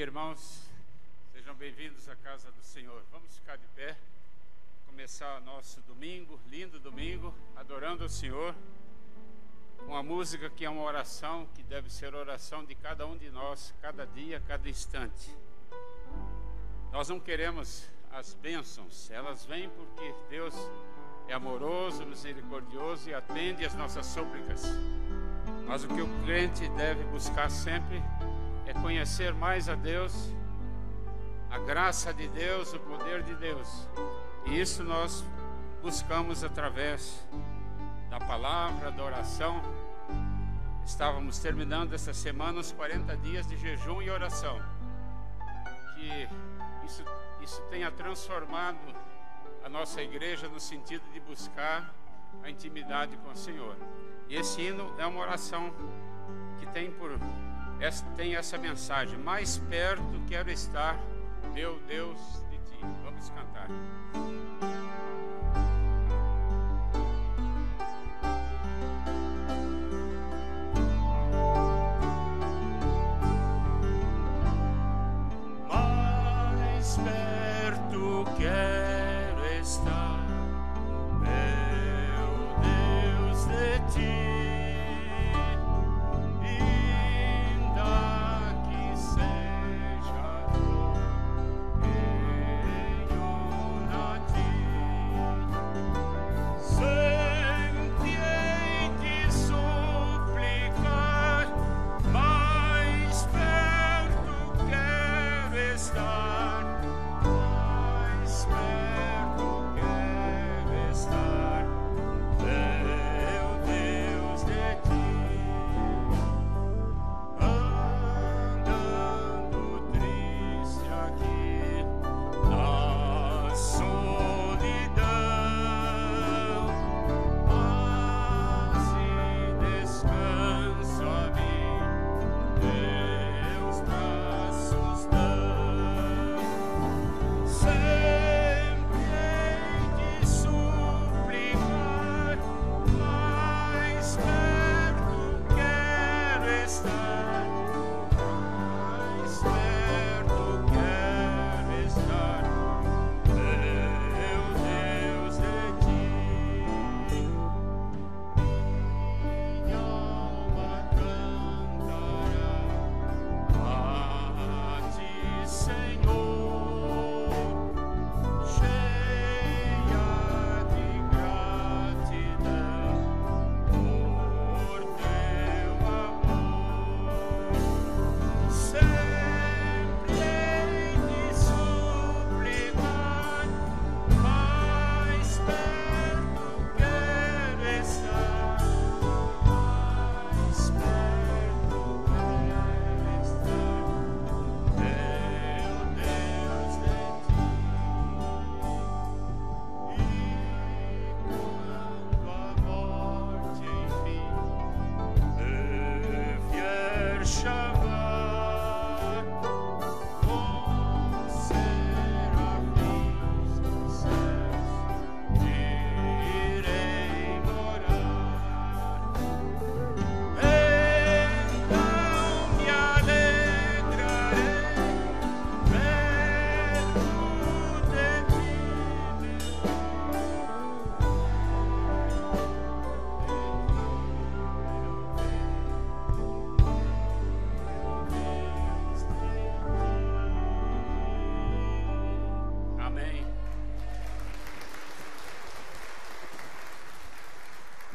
irmãos, sejam bem-vindos à casa do Senhor. Vamos ficar de pé, começar nosso domingo, lindo domingo, adorando o Senhor, com a música que é uma oração, que deve ser oração de cada um de nós, cada dia, cada instante. Nós não queremos as bênçãos, elas vêm porque Deus é amoroso, misericordioso e atende às nossas súplicas. Mas o que o crente deve buscar sempre é conhecer mais a Deus, a graça de Deus, o poder de Deus. E isso nós buscamos através da palavra, da oração. Estávamos terminando essa semana os 40 dias de jejum e oração. Que isso tenha transformado a nossa igreja no sentido de buscar a intimidade com o Senhor. E esse hino é uma oração que tem essa mensagem: mais perto quero estar, meu Deus, de ti. Vamos cantar. Mais perto quero estar, meu Deus, de ti.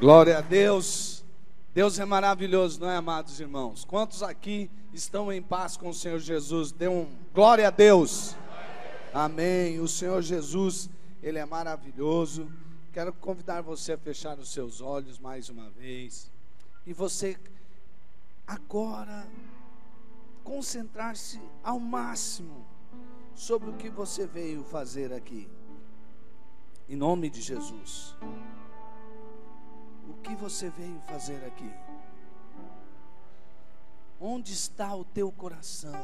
Glória a Deus. Deus é maravilhoso, não é, amados irmãos? Quantos aqui estão em paz com o Senhor Jesus? Dê um glória a Deus. Amém. O Senhor Jesus, Ele é maravilhoso. Quero convidar você a fechar os seus olhos mais uma vez. E você agora concentrar-se ao máximo sobre o que você veio fazer aqui. Em nome de Jesus. O que você veio fazer aqui? Onde está o teu coração?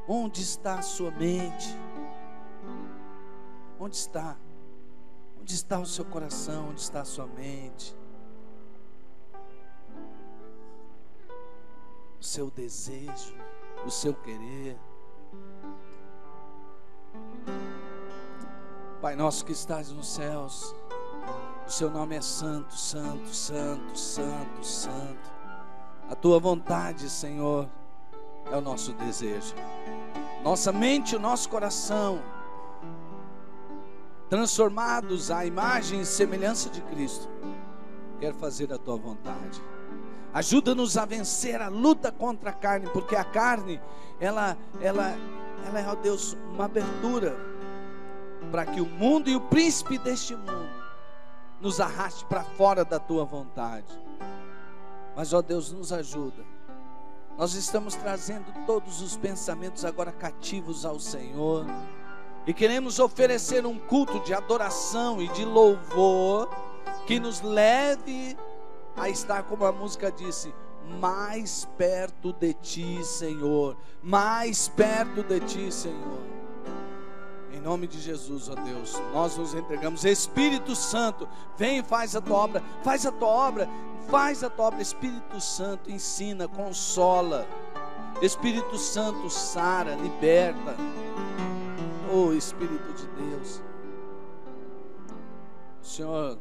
Onde está a sua mente? Onde está? Onde está o seu coração? Onde está a sua mente? O seu desejo? o seu querer. Pai nosso que estás nos céus, o seu nome é santo, santo, santo, santo, santo. A tua vontade, Senhor, é o nosso desejo. Nossa mente, o nosso coração, transformados à imagem e semelhança de Cristo, quer fazer a tua vontade. Ajuda-nos a vencer a luta contra a carne, porque a carne, ela é, ó Deus, uma abertura para que o mundo e o príncipe deste mundo nos arraste para fora da tua vontade. Mas, ó Deus, nos ajuda. Nós estamos trazendo todos os pensamentos agora cativos ao Senhor e queremos oferecer um culto de adoração e de louvor que nos leve a estar, como a música disse, mais perto de Ti, Senhor. Mais perto de Ti, Senhor. Em nome de Jesus, ó Deus, nós nos entregamos. Espírito Santo, vem e faz a tua obra. Faz a tua obra, faz a tua obra. Espírito Santo, ensina, consola. Espírito Santo, sara, liberta. Oh, Espírito de Deus, o Senhor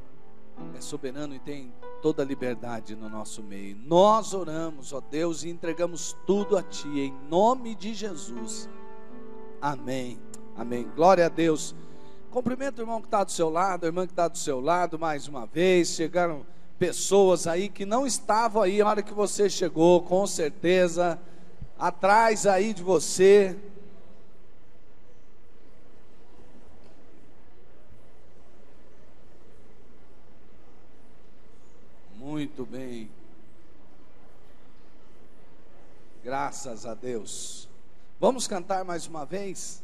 é soberano e tem toda a liberdade no nosso meio. Nós oramos, ó Deus, e entregamos tudo a Ti, em nome de Jesus. Amém, amém. Glória a Deus. Cumprimento o irmão que está do seu lado, a irmã que está do seu lado, mais uma vez. Chegaram pessoas aí que não estavam aí na hora que você chegou, com certeza, atrás aí de você. Muito bem, graças a Deus. Vamos cantar mais uma vez?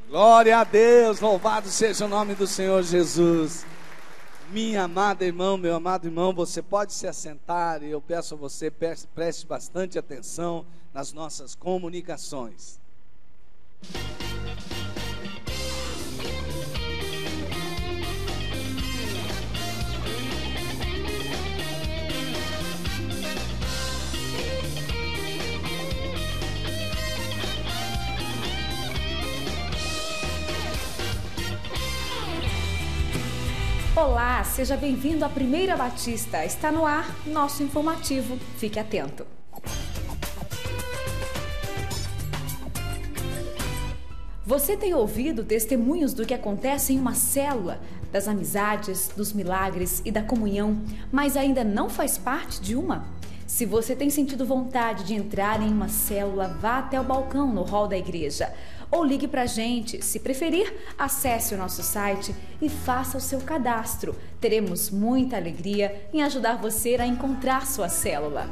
Glória a Deus, louvado seja o nome do Senhor Jesus. Minha amada irmã, meu amado irmão, você pode se assentar e eu peço a você, preste bastante atenção nas nossas comunicações. Olá, seja bem-vindo à Primeira Batista. Está no ar nosso informativo. Fique atento. Você tem ouvido testemunhos do que acontece em uma célula, das amizades, dos milagres e da comunhão, mas ainda não faz parte de uma? Se você tem sentido vontade de entrar em uma célula, vá até o balcão no hall da igreja. Ou ligue para a gente. Se preferir, acesse o nosso site e faça o seu cadastro. Teremos muita alegria em ajudar você a encontrar sua célula.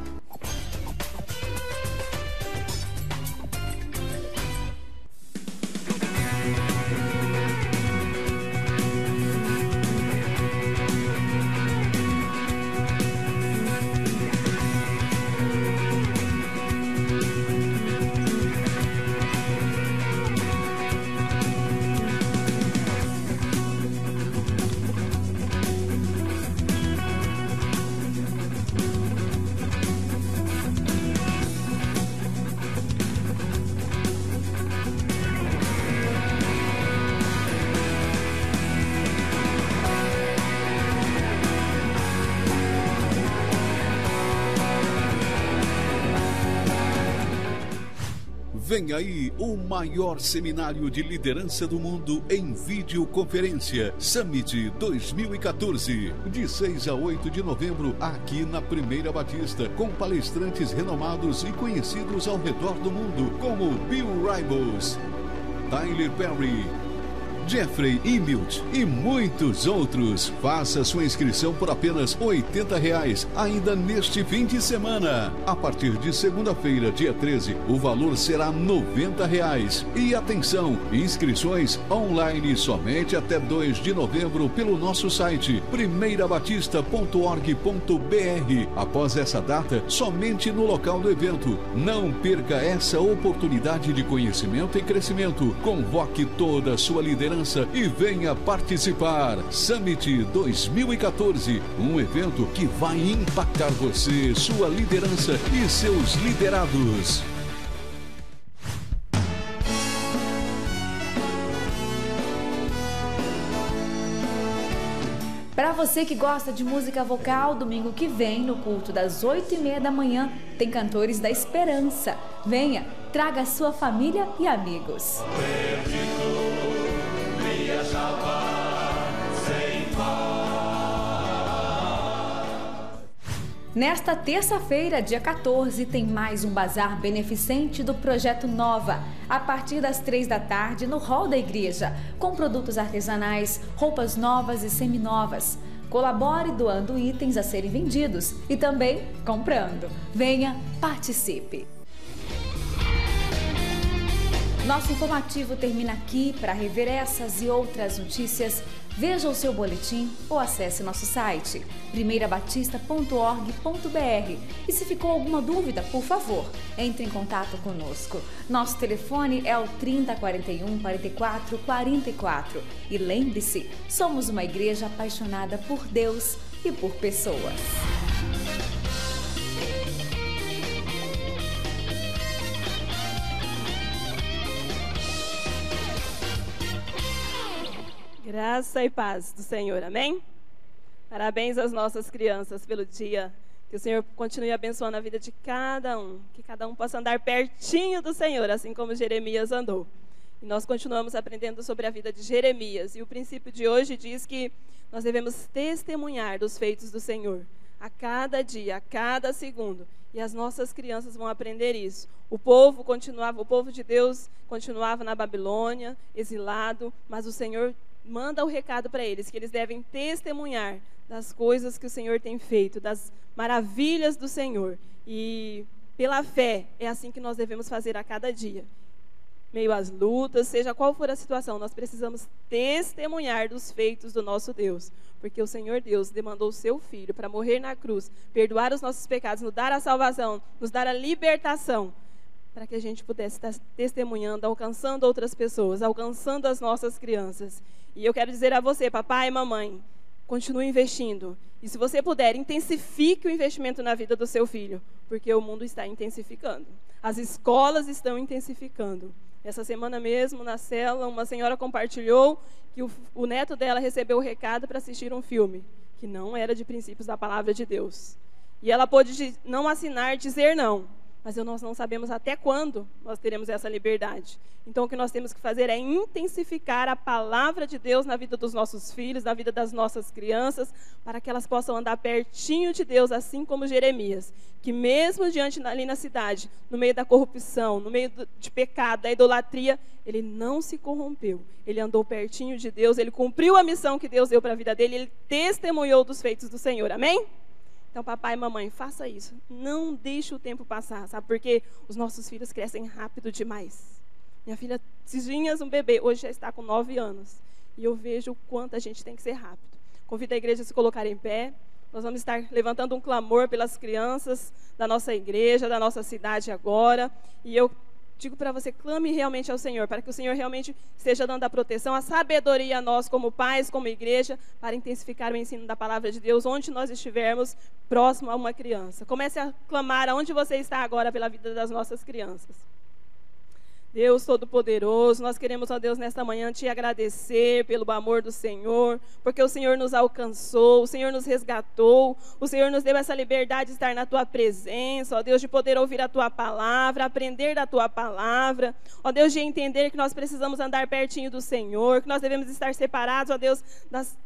Vem aí o maior seminário de liderança do mundo em videoconferência, Summit 2014, de 6 a 8 de novembro, aqui na Primeira Batista, com palestrantes renomados e conhecidos ao redor do mundo, como Bill Hybels, Tyler Perry, Jeffrey Immelt e muitos outros. Faça sua inscrição por apenas R$80, ainda neste fim de semana. A partir de segunda-feira, dia 13, o valor será R$90. E atenção, inscrições online somente até 2 de novembro pelo nosso site primeirabatista.org.br. Após essa data, somente no local do evento. Não perca essa oportunidade de conhecimento e crescimento. Convoque toda a sua liderança e venha participar. Summit 2014, um evento que vai impactar você, sua liderança e seus liderados. Para você que gosta de música vocal, domingo que vem, no culto das 8h30 da manhã, tem Cantores da Esperança. Venha, traga a sua família e amigos. Nesta terça-feira, dia 14, tem mais um bazar beneficente do Projeto Nova, a partir das 3 da tarde no hall da igreja, com produtos artesanais, roupas novas e seminovas. Colabore doando itens a serem vendidos e também comprando. Venha, participe! Nosso informativo termina aqui. Para rever essas e outras notícias, veja o seu boletim ou acesse nosso site primeirabatista.org.br. E se ficou alguma dúvida, por favor, entre em contato conosco. Nosso telefone é o 3041 44 44. E lembre-se, somos uma igreja apaixonada por Deus e por pessoas. Graça e paz do Senhor, amém? Parabéns às nossas crianças pelo dia. Que o Senhor continue abençoando a vida de cada um. Que cada um possa andar pertinho do Senhor, assim como Jeremias andou. E nós continuamos aprendendo sobre a vida de Jeremias. E o princípio de hoje diz que nós devemos testemunhar dos feitos do Senhor. A cada dia, a cada segundo. E as nossas crianças vão aprender isso. O povo de Deus continuava na Babilônia, exilado, mas o Senhor manda o recado para eles, que eles devem testemunhar das coisas que o Senhor tem feito, das maravilhas do Senhor. E pela fé, é assim que nós devemos fazer a cada dia. Meio às lutas, seja qual for a situação, nós precisamos testemunhar dos feitos do nosso Deus. Porque o Senhor Deus demandou o seu Filho para morrer na cruz, perdoar os nossos pecados, nos dar a salvação, nos dar a libertação, para que a gente pudesse estar testemunhando, alcançando outras pessoas, alcançando as nossas crianças. E eu quero dizer a você, papai e mamãe, continue investindo. E se você puder, intensifique o investimento na vida do seu filho, porque o mundo está intensificando. As escolas estão intensificando. Essa semana mesmo, na célula, uma senhora compartilhou que o neto dela recebeu o recado para assistir um filme, que não era de princípios da palavra de Deus. E ela pôde não assinar, dizer não. mas nós não sabemos até quando nós teremos essa liberdade. Então, o que nós temos que fazer é intensificar a palavra de Deus na vida dos nossos filhos, na vida das nossas crianças, para que elas possam andar pertinho de Deus, assim como Jeremias, que mesmo diante ali na cidade, no meio da corrupção, no meio de pecado, da idolatria, ele não se corrompeu. Ele andou pertinho de Deus, ele cumpriu a missão que Deus deu para a vida dele, ele testemunhou dos feitos do Senhor. Amém? Então, papai e mamãe, faça isso. Não deixe o tempo passar, sabe? Porque os nossos filhos crescem rápido demais. Minha filha, esses dias, um bebê, hoje já está com 9 anos. E eu vejo o quanto a gente tem que ser rápido. Convido a igreja a se colocar em pé. Nós vamos estar levantando um clamor pelas crianças da nossa igreja, da nossa cidade agora. E eu digo para você, clame realmente ao Senhor, para que o Senhor realmente esteja dando a proteção, a sabedoria a nós como pais, como igreja, para intensificar o ensino da palavra de Deus, onde nós estivermos próximo a uma criança. Comece a clamar aonde você está agora pela vida das nossas crianças. Deus Todo-Poderoso, nós queremos, ó Deus, nesta manhã te agradecer pelo amor do Senhor, porque o Senhor nos alcançou, o Senhor nos resgatou, o Senhor nos deu essa liberdade de estar na tua presença, ó Deus, de poder ouvir a tua palavra, aprender da tua palavra, ó Deus, de entender que nós precisamos andar pertinho do Senhor, que nós devemos estar separados, ó Deus,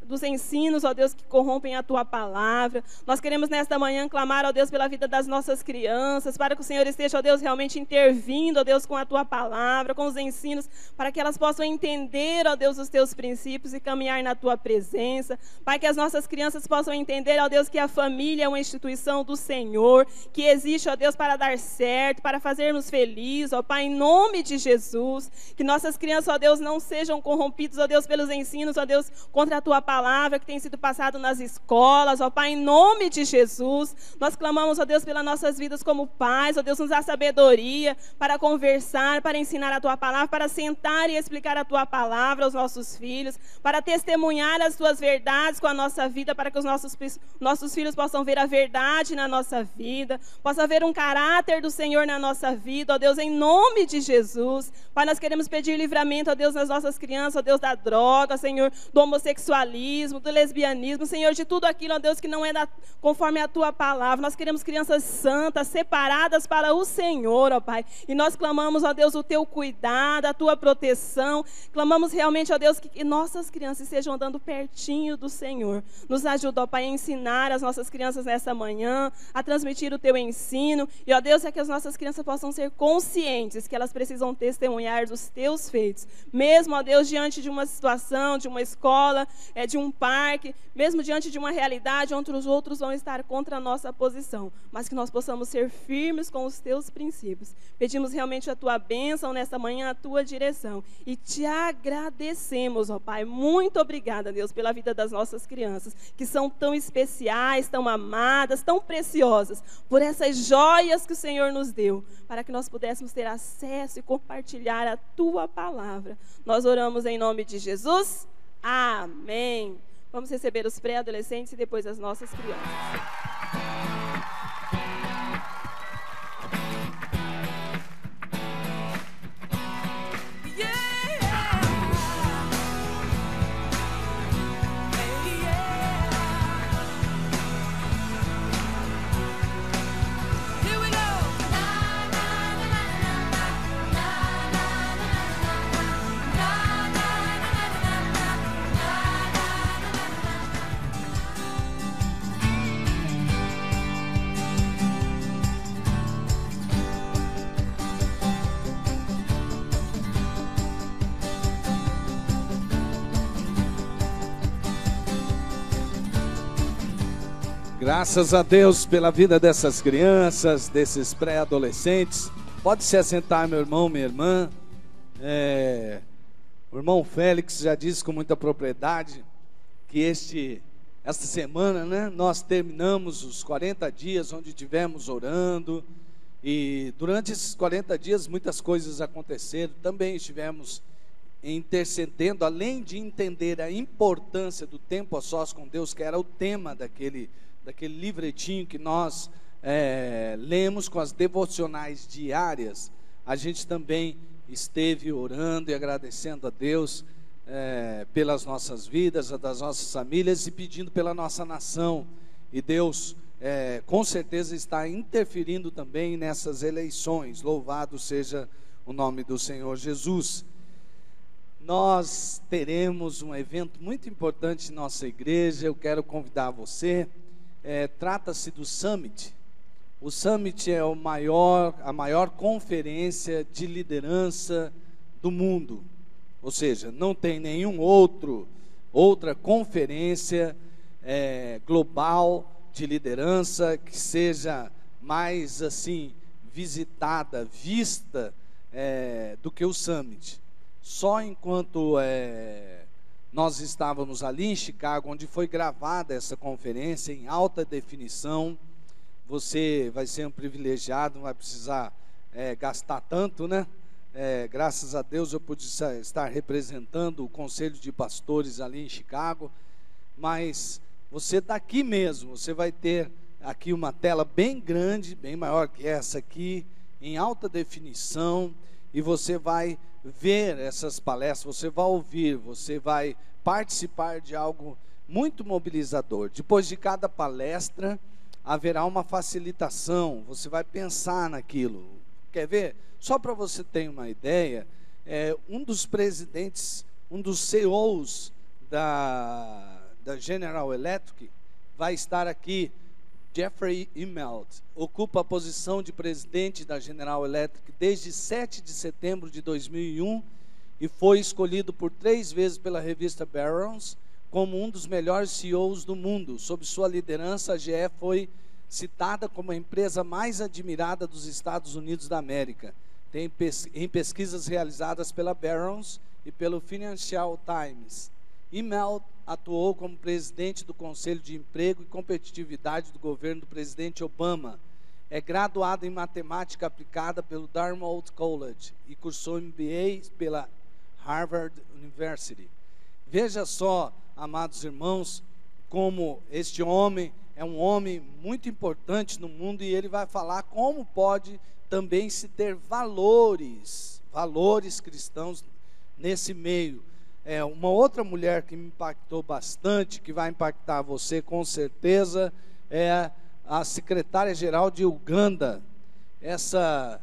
dos ensinos, ó Deus, que corrompem a tua palavra. Nós queremos nesta manhã clamar, ó Deus, pela vida das nossas crianças, para que o Senhor esteja, ó Deus, realmente intervindo, ó Deus, com a tua palavra, com os ensinos, para que elas possam entender, ó Deus, os teus princípios e caminhar na tua presença, para que as nossas crianças possam entender, ó Deus, que a família é uma instituição do Senhor, que existe, ó Deus, para dar certo, para fazermos felizes, ó Pai, em nome de Jesus, que nossas crianças, ó Deus, não sejam corrompidas, ó Deus, pelos ensinos, ó Deus, contra a tua palavra que tem sido passado nas escolas, ó Pai, em nome de Jesus, nós clamamos, ó Deus, pelas nossas vidas como pais, ó Deus, nos dá sabedoria para conversar, para ensinar a tua palavra, para sentar e explicar a tua palavra aos nossos filhos, para testemunhar as tuas verdades com a nossa vida, para que os nossos filhos possam ver a verdade na nossa vida, possa ver um caráter do Senhor na nossa vida, ó Deus, em nome de Jesus. Pai, nós queremos pedir livramento, ó Deus, nas nossas crianças, ó Deus, da droga, Senhor, do homossexualismo, do lesbianismo, Senhor, de tudo aquilo, ó Deus, que não é conforme a tua palavra. Nós queremos crianças santas, separadas para o Senhor, ó Pai, e nós clamamos, ó Deus, o teu cuidado, a tua proteção. Clamamos realmente, ó Deus, que nossas crianças estejam andando pertinho do Senhor. Nos ajuda, ó Pai, a ensinar as nossas crianças nessa manhã, a transmitir o teu ensino. E, ó Deus, é que as nossas crianças possam ser conscientes que elas precisam testemunhar dos teus feitos. Mesmo, ó Deus, diante de uma situação, de uma escola, de um parque, mesmo diante de uma realidade onde os outros vão estar contra a nossa posição, mas que nós possamos ser firmes com os teus princípios. Pedimos realmente a tua bênção nesta manhã, a tua direção, e te agradecemos, ó Pai. Muito obrigada, Deus, pela vida das nossas crianças, que são tão especiais, tão amadas, tão preciosas, por essas joias que o Senhor nos deu, para que nós pudéssemos ter acesso e compartilhar a tua palavra. Nós oramos em nome de Jesus. Amém. Vamos receber os pré-adolescentes e depois as nossas crianças. Graças a Deus pela vida dessas crianças, desses pré-adolescentes. Pode se assentar, meu irmão, minha irmã. O irmão Félix já disse com muita propriedade que esta semana, né, nós terminamos os 40 dias onde estivemos orando. E durante esses 40 dias muitas coisas aconteceram. Também estivemos intercedendo, além de entender a importância do tempo a sós com Deus, que era o tema daquele livretinho que nós lemos com as devocionais diárias. A gente também esteve orando e agradecendo a Deus pelas nossas vidas, das nossas famílias, e pedindo pela nossa nação. E Deus com certeza está interferindo também nessas eleições. Louvado seja o nome do Senhor Jesus. Nós teremos um evento muito importante em nossa igreja. Eu quero convidar você. Trata-se do Summit. O Summit é a maior conferência de liderança do mundo. Ou seja, não tem outra conferência global de liderança que seja mais assim visitada, vista do que o Summit. Só enquanto nós estávamos ali em Chicago, onde foi gravada essa conferência em alta definição, você vai ser um privilegiado, não vai precisar gastar tanto, né? Graças a Deus eu pude estar representando o Conselho de Pastores ali em Chicago, mas você daqui mesmo, você vai ter aqui uma tela bem grande, bem maior que essa aqui, em alta definição, e você vai ver essas palestras, você vai ouvir, você vai participar de algo muito mobilizador. Depois de cada palestra, haverá uma facilitação, você vai pensar naquilo. Quer ver? Só para você ter uma ideia, um dos presidentes, um dos CEOs da General Electric vai estar aqui. Jeffrey Immelt ocupa a posição de presidente da General Electric desde 7 de setembro de 2001 e foi escolhido por 3 vezes pela revista Barron's como um dos melhores CEOs do mundo. Sob sua liderança, a GE foi citada como a empresa mais admirada dos Estados Unidos da América. Em pesquisas realizadas pela Barron's e pelo Financial Times. Immelt atuou como presidente do Conselho de Emprego e Competitividade do governo do presidente Obama. É graduado em matemática aplicada pelo Dartmouth College e cursou MBA pela Harvard University. Veja só, amados irmãos, como este homem é um homem muito importante no mundo, e ele vai falar como pode também se ter valores cristãos nesse meio. Uma outra mulher que me impactou bastante, que vai impactar você com certeza, é a secretária-geral de Uganda. Esta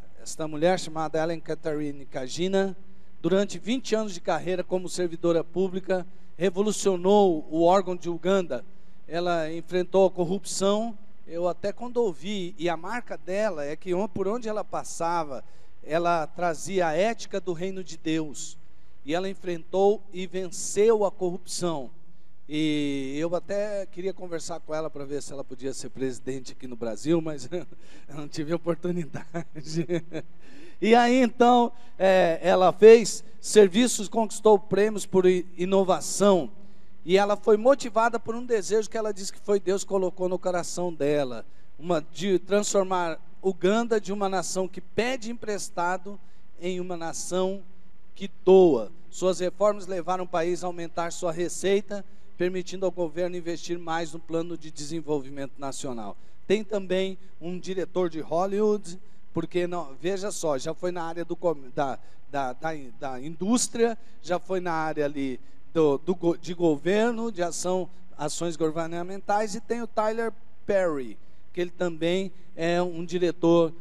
mulher, chamada Ellen Catherine Kagina, durante 20 anos de carreira como servidora pública, revolucionou o órgão de Uganda. Ela enfrentou a corrupção. Eu até quando ouvi, e a marca dela é que por onde ela passava, ela trazia a ética do reino de Deus. E ela enfrentou e venceu a corrupção. E eu até queria conversar com ela para ver se ela podia ser presidente aqui no Brasil, mas eu não tive oportunidade. E aí então, ela fez serviços, conquistou prêmios por inovação. E ela foi motivada por um desejo que ela disse que foi Deus que colocou no coração dela. De transformar Uganda de uma nação que pede emprestado em uma nação que doa. Suas reformas levaram o país a aumentar sua receita, permitindo ao governo investir mais no plano de desenvolvimento nacional. Tem também um diretor de Hollywood, porque, veja só, já foi na área da indústria, já foi na área ali de governo, de ações governamentais, e tem o Tyler Perry, que ele também é um diretor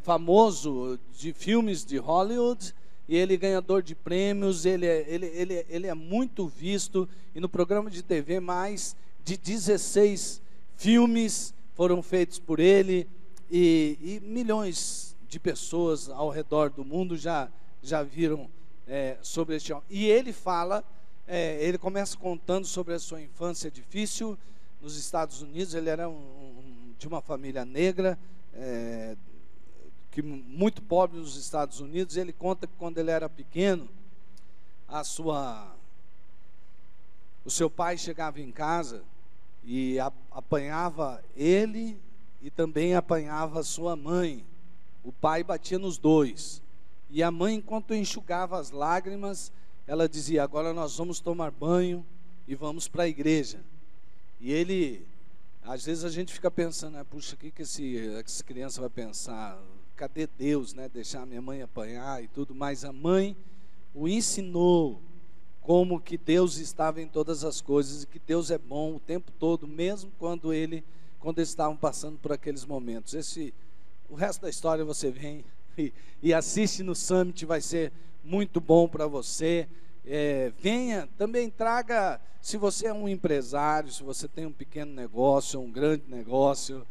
famoso de filmes de Hollywood, e ele é ganhador de prêmios, ele é muito visto, e no programa de TV mais de 16 filmes foram feitos por ele, e milhões de pessoas ao redor do mundo já viram sobre este homem. E ele fala, ele começa contando sobre a sua infância difícil nos Estados Unidos. Ele era de uma família negra, muito pobre nos Estados Unidos. Ele conta que quando ele era pequeno, o seu pai chegava em casa e apanhava ele e também apanhava sua mãe. O pai batia nos dois. E a mãe, enquanto enxugava as lágrimas, ela dizia: agora nós vamos tomar banho e vamos para a igreja. E ele, às vezes a gente fica pensando, puxa, o que essa criança vai pensar? Cadê Deus, né? Deixar a minha mãe apanhar e tudo. Mas a mãe o ensinou como que Deus estava em todas as coisas, e que Deus é bom o tempo todo, mesmo quando quando eles estavam passando por aqueles momentos. O resto da história você vem e assiste no Summit, vai ser muito bom para você. Venha, também traga, se você é um empresário, se você tem um pequeno negócio, um grande negócio,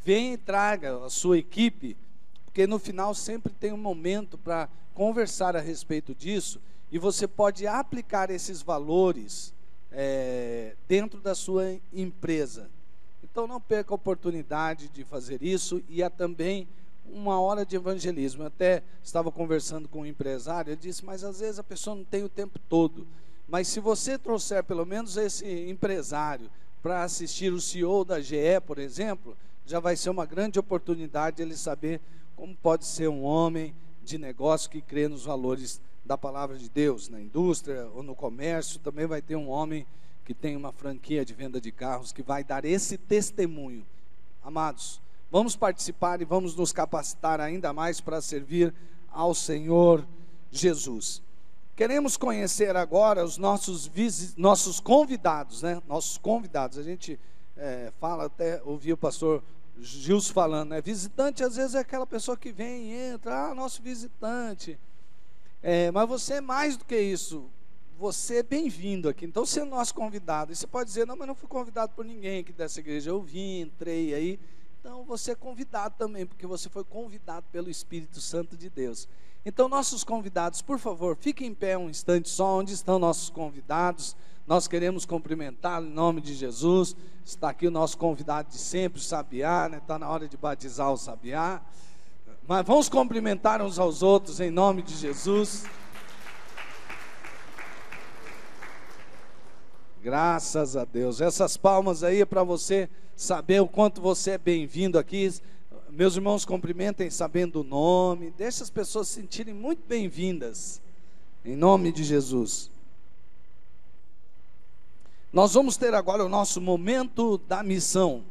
venha e traga a sua equipe, porque no final sempre tem um momento para conversar a respeito disso, e você pode aplicar esses valores dentro da sua empresa. Então não perca a oportunidade de fazer isso, e há também uma hora de evangelismo. Eu até estava conversando com um empresário, ele disse, mas às vezes a pessoa não tem o tempo todo, mas se você trouxer pelo menos esse empresário para assistir o CEO da GE, por exemplo, já vai ser uma grande oportunidade ele saber como pode ser um homem de negócio que crê nos valores da palavra de Deus. Na indústria ou no comércio também vai ter um homem que tem uma franquia de venda de carros, que vai dar esse testemunho. Amados, vamos participar e vamos nos capacitar ainda mais para servir ao Senhor Jesus. Queremos conhecer agora os nossos convidados, né? Nossos convidados. A gente fala, até ouvi o pastor Gilson falando, né? Visitante às vezes é aquela pessoa que vem e entra, nosso visitante. Mas você é mais do que isso. Você é bem-vindo aqui. Então você é nosso convidado. E você pode dizer, não, mas não fui convidado por ninguém aqui dessa igreja. Eu vim, entrei aí. Então você é convidado também, porque você foi convidado pelo Espírito Santo de Deus. Então nossos convidados, por favor, fiquem em pé um instante só. Onde estão nossos convidados? Nós queremos cumprimentá-lo em nome de Jesus. Está aqui o nosso convidado de sempre, o Sabiá, né? Está na hora de batizar o Sabiá. Mas vamos cumprimentar uns aos outros em nome de Jesus. Graças a Deus. Essas palmas aí é para você saber o quanto você é bem-vindo aqui. Meus irmãos, cumprimentem sabendo o nome. Deixa as pessoas se sentirem muito bem-vindas. Em nome de Jesus. Nós vamos ter agora o nosso momento da missão.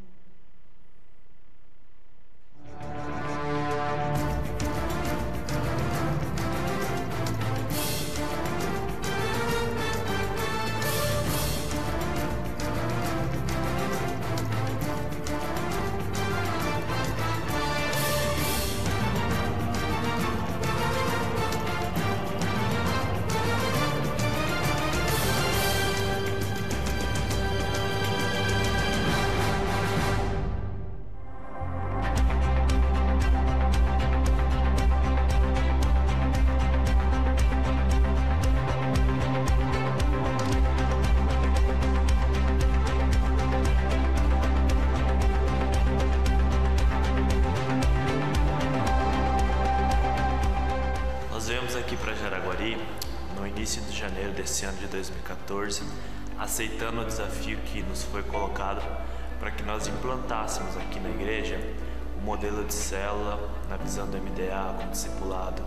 Desse ano de 2014, aceitando o desafio que nos foi colocado para que nós implantássemos aqui na igreja o modelo de célula, na visão do MDA, com discipulado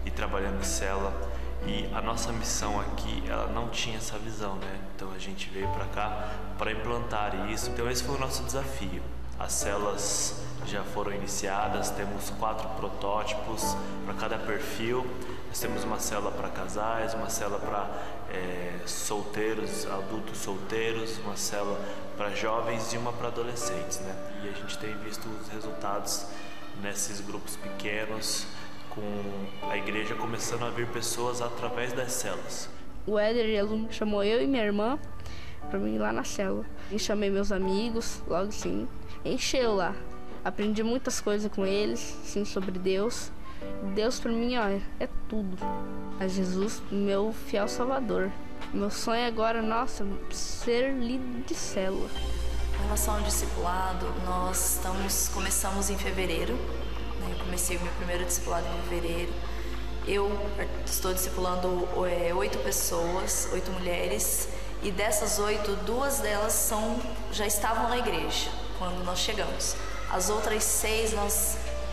e trabalhando em célula. E a nossa missão aqui, ela não tinha essa visão, né? Então a gente veio para cá para implantar isso. Então esse foi o nosso desafio. As células já foram iniciadas, temos 4 protótipos para cada perfil. Nós temos uma célula para casais, uma célula para solteiros, adultos solteiros, uma célula para jovens e uma para adolescentes, né? E a gente tem visto os resultados nesses grupos pequenos, com a igreja começando a vir pessoas através das células. O Éder e aluno chamou eu e minha irmã para mim ir lá na célula. E chamei meus amigos, logo sim, encheu lá. Aprendi muitas coisas com eles, sim, sobre Deus. Deus para mim, ó, é tudo. É Jesus, meu fiel salvador. Meu sonho agora, nossa, ser líder de célula. Em relação ao discipulado, nós começamos em fevereiro. Eu comecei o meu primeiro discipulado em fevereiro. Eu estou discipulando 8 pessoas, 8 mulheres. E dessas 8, 2 delas já estavam na igreja quando nós chegamos. As outras 6,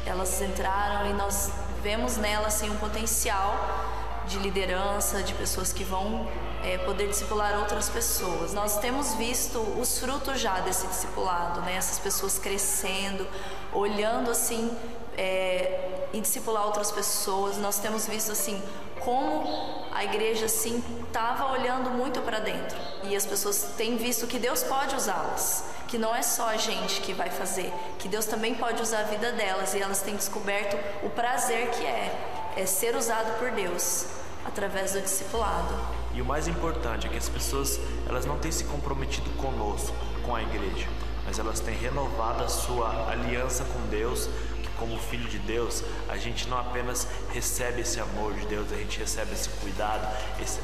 elas entraram e nós vemos nelas assim, um potencial de liderança, de pessoas que vão poder discipular outras pessoas. Nós temos visto os frutos já desse discipulado, né? Essas pessoas crescendo, olhando assim, em discipular outras pessoas. Nós temos visto assim como a igreja assim estava olhando muito para dentro, e as pessoas têm visto que Deus pode usá-las, que não é só a gente que vai fazer, que Deus também pode usar a vida delas, e elas têm descoberto o prazer que é ser usado por Deus através do discipulado. E o mais importante é que as pessoas, elas não têm se comprometido conosco, com a igreja, mas elas têm renovado a sua aliança com Deus, que como filho de Deus, a gente não apenas recebe esse amor de Deus, a gente recebe esse cuidado,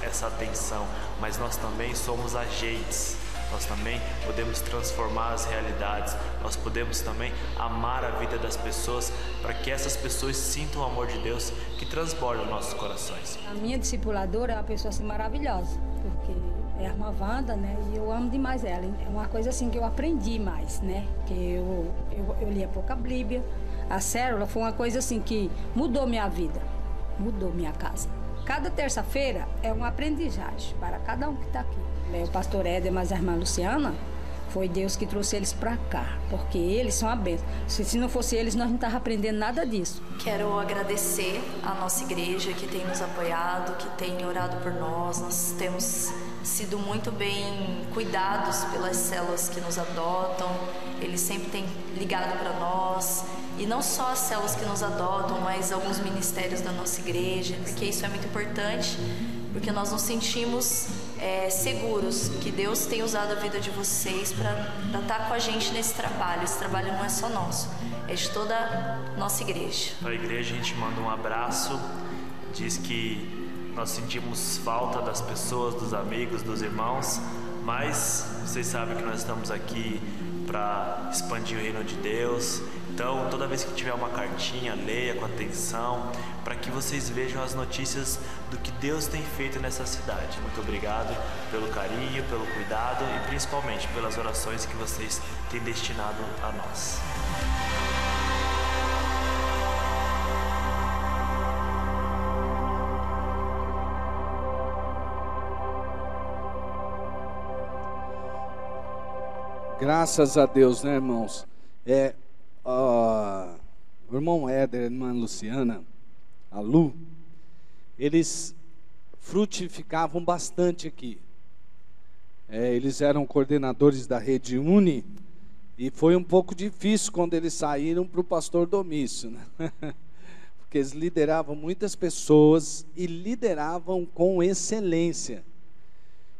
essa atenção, mas nós também somos agentes. Nós também podemos transformar as realidades, nós podemos também amar a vida das pessoas, para que essas pessoas sintam o amor de Deus que transborda os nossos corações. A minha discipuladora é uma pessoa assim maravilhosa, porque é a irmã Wanda, né? E eu amo demais ela. É uma coisa assim que eu aprendi mais, né? Que eu lia pouca Bíblia. A célula foi uma coisa assim que mudou minha vida, mudou minha casa. Cada terça-feira é uma aprendizagem para cada um que está aqui. O pastor Éder, mas a irmã Luciana, foi Deus que trouxe eles para cá, porque eles são a bênção. Se não fosse eles, nós não estávamos aprendendo nada disso. Quero agradecer à nossa igreja que tem nos apoiado, que tem orado por nós. Nós temos sido muito bem cuidados pelas células que nos adotam. Eles sempre têm ligado para nós. E não só as células que nos adotam, mas alguns ministérios da nossa igreja, porque isso é muito importante, porque nós nos sentimos seguros que Deus tem usado a vida de vocês para estar com a gente nesse trabalho. Esse trabalho não é só nosso, é de toda a nossa igreja. Para a igreja a gente manda um abraço, diz que nós sentimos falta das pessoas, dos amigos, dos irmãos, mas vocês sabem que nós estamos aqui para expandir o reino de Deus. Então, toda vez que tiver uma cartinha, leia com atenção, para que vocês vejam as notícias do que Deus tem feito nessa cidade. Muito obrigado pelo carinho, pelo cuidado e principalmente pelas orações que vocês têm destinado a nós. Graças a Deus, né, irmãos? O irmão Éder e a irmã Luciana, a Lu, eles frutificavam bastante aqui. Eles eram coordenadores da Rede Uni, e foi um pouco difícil quando eles saíram para o pastor Domício, né? Porque eles lideravam muitas pessoas e lideravam com excelência.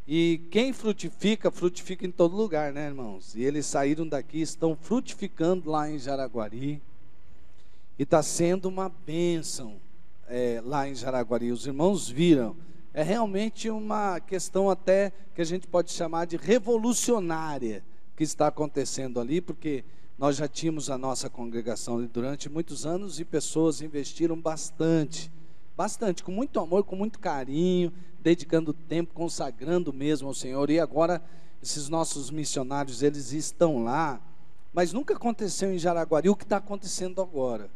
E quem frutifica, frutifica em todo lugar, né, irmãos? E eles saíram daqui, estão frutificando lá em Jaraguari. E está sendo uma bênção lá em Jaraguari. Os irmãos viram. É realmente uma questão até que a gente pode chamar de revolucionária que está acontecendo ali, porque nós já tínhamos a nossa congregação ali durante muitos anos e pessoas investiram bastante, com muito amor, com muito carinho, dedicando tempo, consagrando mesmo ao Senhor. E agora esses nossos missionários, eles estão lá, mas nunca aconteceu em Jaraguari o que está acontecendo agora,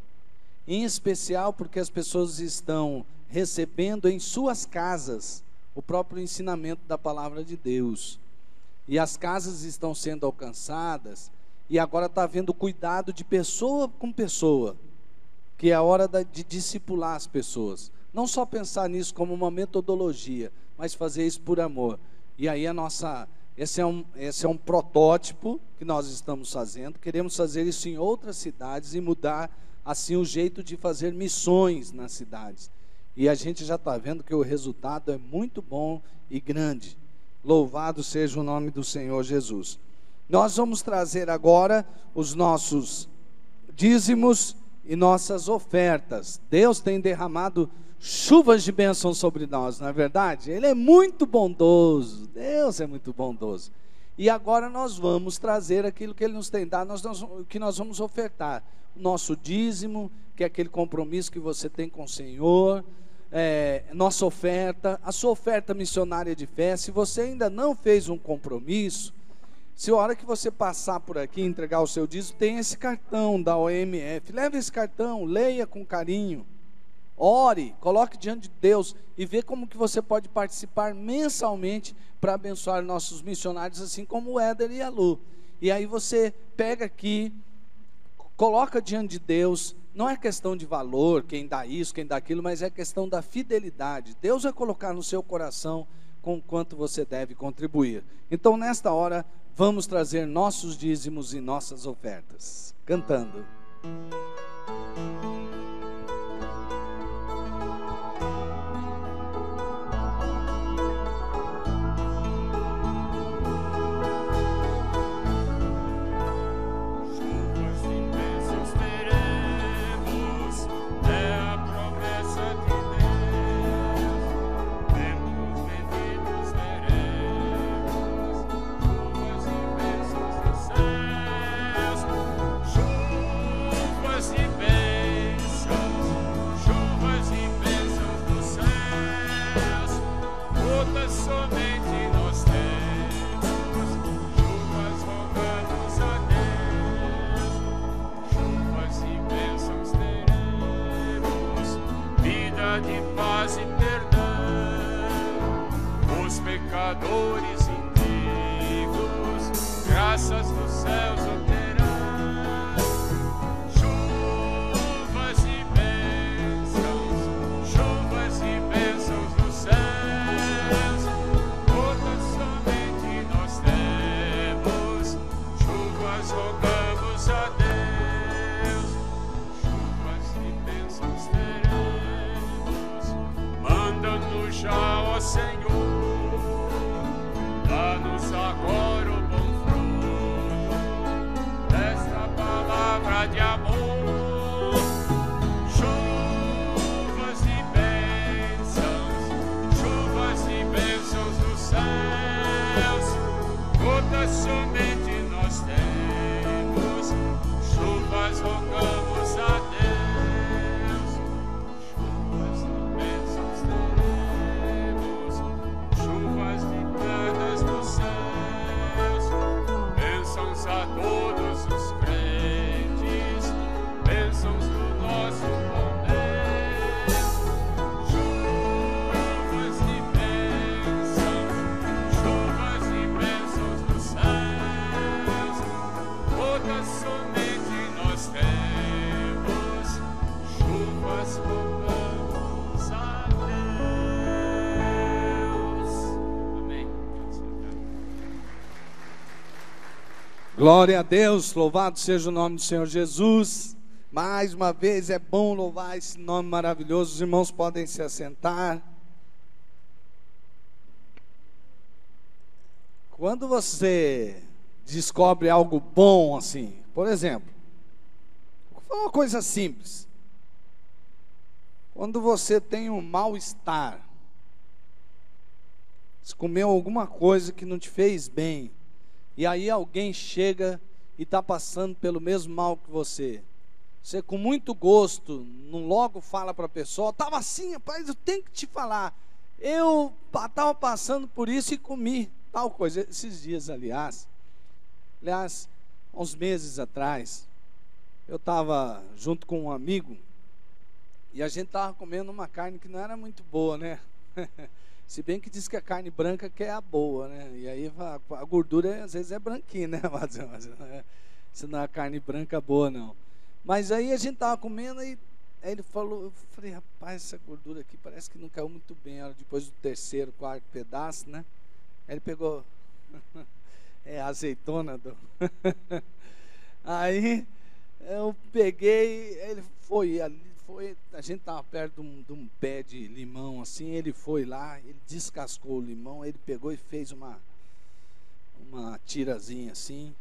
em especial porque as pessoas estão recebendo em suas casas o próprio ensinamento da palavra de Deus, e as casas estão sendo alcançadas, e agora está havendo cuidado de pessoa com pessoa, que é a hora de discipular as pessoas. Não só pensar nisso como uma metodologia, mas fazer isso por amor. E aí esse é um protótipo que nós estamos fazendo. Queremos fazer isso em outras cidades e mudar assim o jeito de fazer missões nas cidades. E a gente já está vendo que o resultado é muito bom e grande. Louvado seja o nome do Senhor Jesus. Nós vamos trazer agora os nossos dízimos e nossas ofertas. Deus tem derramado chuvas de bênção sobre nós, não é verdade? Ele é muito bondoso, Deus é muito bondoso. E agora nós vamos trazer aquilo que Ele nos tem dado, que nós vamos ofertar. O nosso dízimo, que é aquele compromisso que você tem com o Senhor, nossa oferta, a sua oferta missionária de fé. Se você ainda não fez um compromisso, se a hora que você passar por aqui, entregar o seu dízimo, tem esse cartão da OMF, leve esse cartão, leia com carinho, ore, coloque diante de Deus e vê como que você pode participar mensalmente para abençoar nossos missionários, assim como o Éder e a Lu. E aí você pega aqui, coloca diante de Deus. Não é questão de valor, quem dá isso, quem dá aquilo, mas é questão da fidelidade. Deus vai colocar no seu coração com quanto você deve contribuir. Então nesta hora vamos trazer nossos dízimos e nossas ofertas. Cantando. Pecadores inimigos, graças dos céus obterão, chuvas e bênçãos dos céus, gotas somente nós temos, chuvas rogamos a Deus, chuvas e bênçãos teremos, manda-nos já, ó Senhor. Dá-nos agora o bom fruto desta palavra de amor. Chuvas e bênçãos dos céus, gotas somente nós temos, chuvas rogamos a Deus. Chuvas e bênçãos teremos, chuvas de dos céus, bênçãos a todos os crentes, bênçãos do nosso bom Deus, chuvas e bênçãos dos céus, gotas somente nós temos, chuvas rogamos a Deus. Amém. Glória a Deus, louvado seja o nome do Senhor Jesus. Mais uma vez é bom louvar esse nome maravilhoso. Os irmãos podem se assentar. Quando você descobre algo bom assim, por exemplo, foi uma coisa simples. Quando você tem um mal-estar, você comeu alguma coisa que não te fez bem, e aí alguém chega e está passando pelo mesmo mal que você. Você com muito gosto, não logo fala para a pessoa, estava assim, rapaz, eu tenho que te falar. Eu estava passando por isso e comi tal coisa. Esses dias, aliás, uns meses atrás, eu estava junto com um amigo, e a gente estava comendo uma carne que não era muito boa, né? Se bem que diz que a carne branca que é a boa, né? E aí a gordura às vezes é branquinha, né? Mas se não é a carne branca boa, não. Mas aí a gente estava comendo e aí ele falou, eu falei, rapaz, essa gordura aqui parece que não caiu muito bem. Depois do terceiro, quarto pedaço, né? Aí ele pegou, a azeitona do... Aí eu peguei, ele foi ali. A gente estava perto de um pé de limão assim, ele foi lá, ele descascou o limão, ele pegou e fez uma tirazinha assim,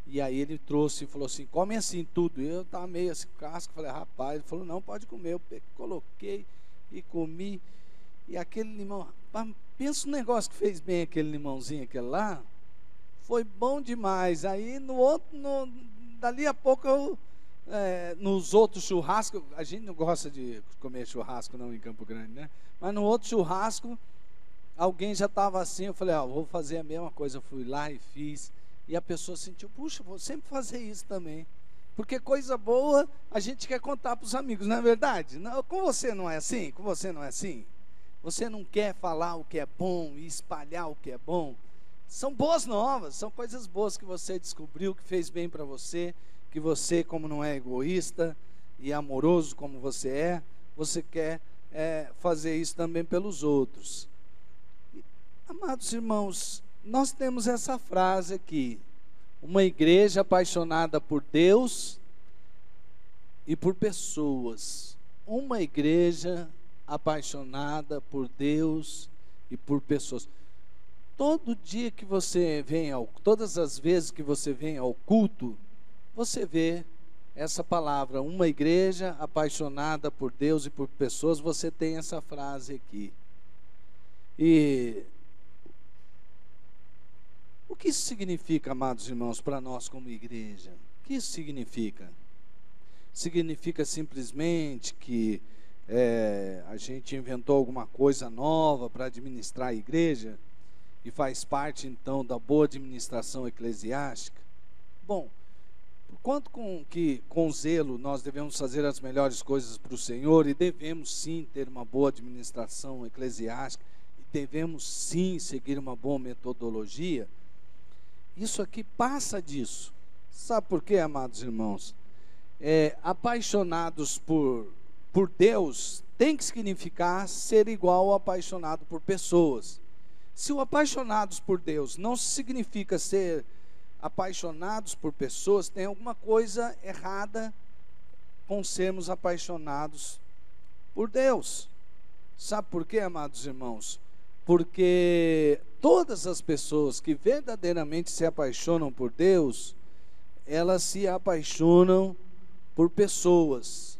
e aí ele trouxe e falou assim, come assim tudo. Eu estava meio assim, casco, falei, rapaz, ele falou, não, pode comer. Eu coloquei e comi, e aquele limão, pensa no negócio que fez bem aquele limãozinho, aquele lá, foi bom demais. Aí dali a pouco eu... nos outros churrascos, a gente não gosta de comer churrasco não em Campo Grande, né? Mas no outro churrasco, alguém já estava assim, eu falei, vou fazer a mesma coisa. Eu fui lá e fiz, e a pessoa sentiu, puxa, vou sempre fazer isso também, porque coisa boa a gente quer contar para os amigos, não é verdade? Não, com você não é assim? Com você não é assim? Você não quer falar o que é bom e espalhar o que é bom? São boas novas, são coisas boas que você descobriu, que fez bem para você, que você, como não é egoísta e amoroso como você quer fazer isso também pelos outros. Amados irmãos, nós temos essa frase aqui: uma igreja apaixonada por Deus e por pessoas. Uma igreja apaixonada por Deus e por pessoas. Todo dia que você vem todas as vezes que você vem ao culto, você vê essa palavra, uma igreja apaixonada por Deus e por pessoas. Você tem essa frase aqui. E o que isso significa, amados irmãos, para nós como igreja? O que isso significa? Significa simplesmente que a gente inventou alguma coisa nova para administrar a igreja e faz parte então da boa administração eclesiástica? Bom, por quanto com zelo nós devemos fazer as melhores coisas para o Senhor, e devemos sim ter uma boa administração eclesiástica, e devemos sim seguir uma boa metodologia, isso aqui passa disso. Sabe por quê, amados irmãos? Apaixonados por Deus tem que significar ser igual ao apaixonado por pessoas. Se o apaixonados por Deus não significa ser apaixonados por pessoas, tem alguma coisa errada com sermos apaixonados por Deus. Sabe por quê, amados irmãos? Porque todas as pessoas que verdadeiramente se apaixonam por Deus, elas se apaixonam por pessoas.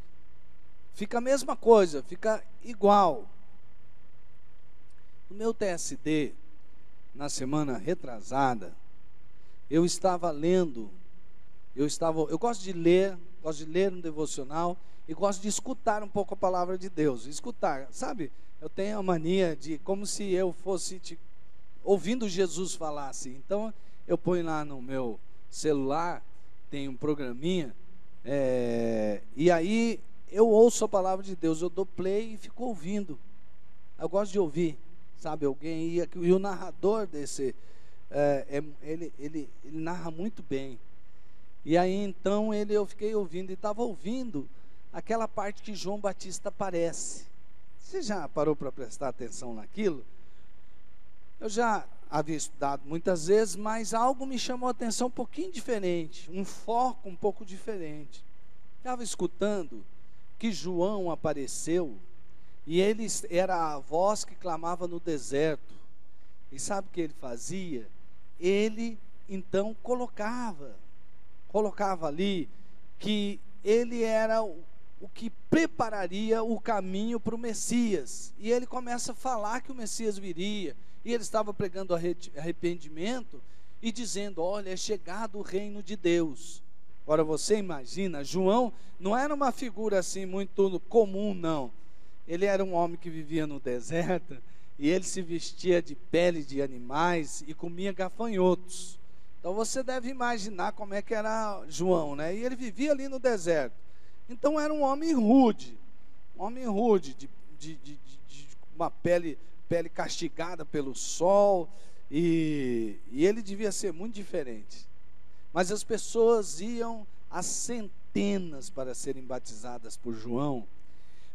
Fica a mesma coisa, fica igual. No meu TSD, na semana retrasada, eu estava lendo, eu gosto de ler um devocional e gosto de escutar um pouco a palavra de Deus. Escutar, sabe? Eu tenho a mania de, como se eu fosse ouvindo Jesus falar assim. Então, eu ponho lá no meu celular, tem um programinha, e aí eu ouço a palavra de Deus, eu dou play e fico ouvindo. Eu gosto de ouvir, sabe, alguém, e o narrador desse, ele narra muito bem. E aí então eu fiquei ouvindo, e estava ouvindo aquela parte que João Batista aparece. Você já parou para prestar atenção naquilo? Eu já havia estudado muitas vezes, mas algo me chamou a atenção um pouquinho diferente, um foco um pouco diferente. Estava escutando que João apareceu, e ele era a voz que clamava no deserto. E sabe o que ele fazia? Ele então colocava ali que ele era o que prepararia o caminho para o Messias. E ele começa a falar que o Messias viria, e ele estava pregando arrependimento e dizendo: olha, é chegado o reino de Deus. Agora você imagina, João não era uma figura assim muito comum, não. Ele era um homem que vivia no deserto, e ele se vestia de pele de animais e comia gafanhotos. Então você deve imaginar como é que era João, né? E ele vivia ali no deserto. Então era um homem rude, de uma pele castigada pelo sol, e ele devia ser muito diferente. Mas as pessoas iam às centenas para serem batizadas por João.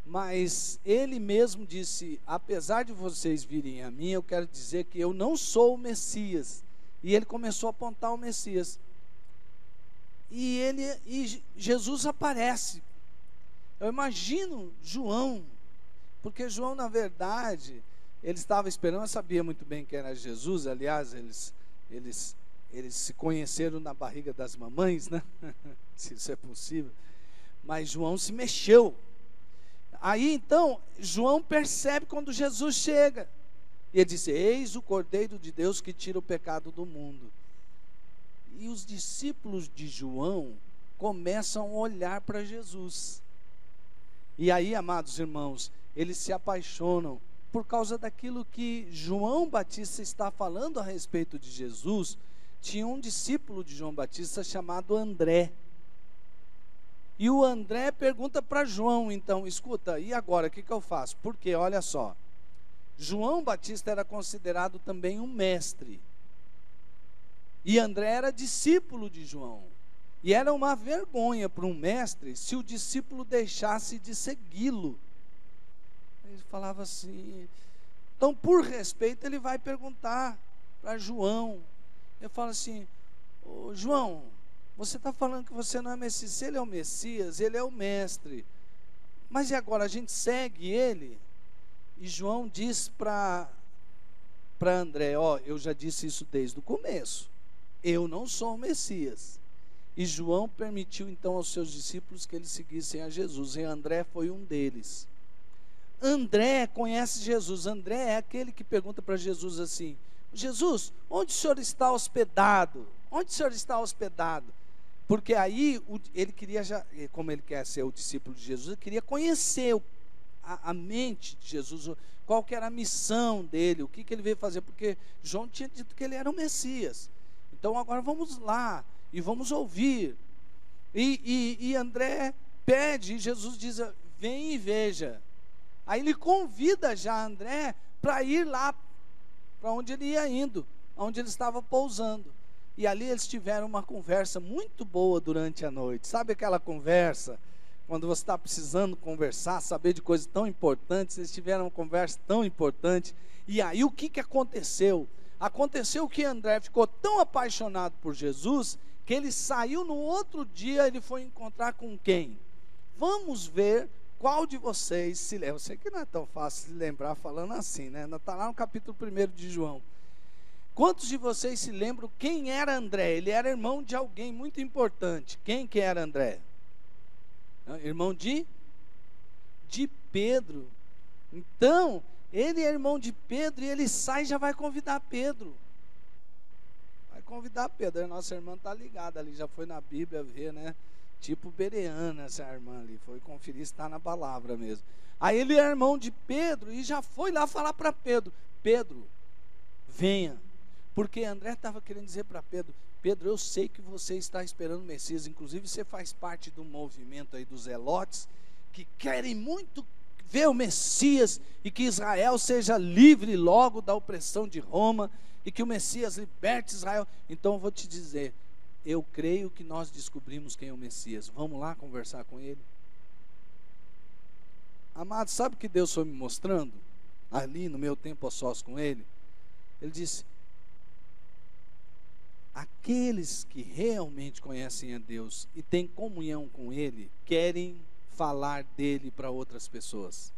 Mas ele mesmo disse: apesar de vocês virem a mim, eu quero dizer que eu não sou o Messias. E ele começou a apontar o Messias. E Jesus aparece. Eu imagino João, porque João, na verdade, ele estava esperando, sabia muito bem que era Jesus. Aliás, eles se conheceram na barriga das mamães, né? Se isso é possível. Mas João se mexeu. Aí então, João percebe quando Jesus chega. E ele diz: eis o Cordeiro de Deus que tira o pecado do mundo. E os discípulos de João começam a olhar para Jesus. E aí, amados irmãos, eles se apaixonam por causa daquilo que João Batista está falando a respeito de Jesus. Tinha um discípulo de João Batista chamado André. E o André pergunta para João, então: escuta, e agora, o que eu faço? Porque, olha só, João Batista era considerado também um mestre. E André era discípulo de João. E era uma vergonha para um mestre se o discípulo deixasse de segui-lo. Ele falava assim. Então, por respeito, ele vai perguntar: para João. Eu falo assim: ô, João, você está falando que você não é Messias. Se ele é o Messias, ele é o mestre. Mas e agora, a gente segue ele? E João diz para André: ó, eu já disse isso desde o começo, eu não sou o Messias. E João permitiu então aos seus discípulos que eles seguissem a Jesus, e André foi um deles. André conhece Jesus. André é aquele que pergunta para Jesus assim: Jesus, onde o senhor está hospedado? Onde o senhor está hospedado? Porque aí ele queria, já, como ele quer ser o discípulo de Jesus, ele queria conhecer a mente de Jesus, qual que era a missão dele, o que ele veio fazer, porque João tinha dito que ele era o Messias. Então agora vamos lá e vamos ouvir. E André pede, e Jesus diz: vem e veja. Aí ele convida já André para ir lá para onde ele ia indo, onde ele estava pousando. E ali eles tiveram uma conversa muito boa durante a noite. Sabe aquela conversa, quando você está precisando conversar, saber de coisas tão importantes? Eles tiveram uma conversa tão importante. E aí o que aconteceu? Aconteceu que André ficou tão apaixonado por Jesus, que ele saiu no outro dia, ele foi encontrar com quem? Vamos ver qual de vocês se lembra. Eu sei que não é tão fácil se lembrar falando assim, né? Está lá no capítulo 1 de João. Quantos de vocês se lembram quem era André? Ele era irmão de alguém muito importante. Quem que era André? Irmão de Pedro. Então, ele é irmão de Pedro, e ele sai e já vai convidar Pedro. Vai convidar Pedro. A nossa irmã está ligada ali, já foi na Bíblia ver, né? Tipo Bereana, essa irmã ali. Foi conferir se está na palavra mesmo. Aí ele é irmão de Pedro e já foi lá falar para Pedro: Pedro, venha. Porque André estava querendo dizer para Pedro: Pedro, eu sei que você está esperando o Messias. Inclusive você faz parte do movimento aí dos zelotes, que querem muito ver o Messias, e que Israel seja livre logo da opressão de Roma, e que o Messias liberte Israel. Então eu vou te dizer, eu creio que nós descobrimos quem é o Messias. Vamos lá conversar com ele? Amado, sabe o que Deus foi me mostrando ali no meu tempo a sós com ele? Ele disse: aqueles que realmente conhecem a Deus e têm comunhão com Ele, querem falar dele para outras pessoas.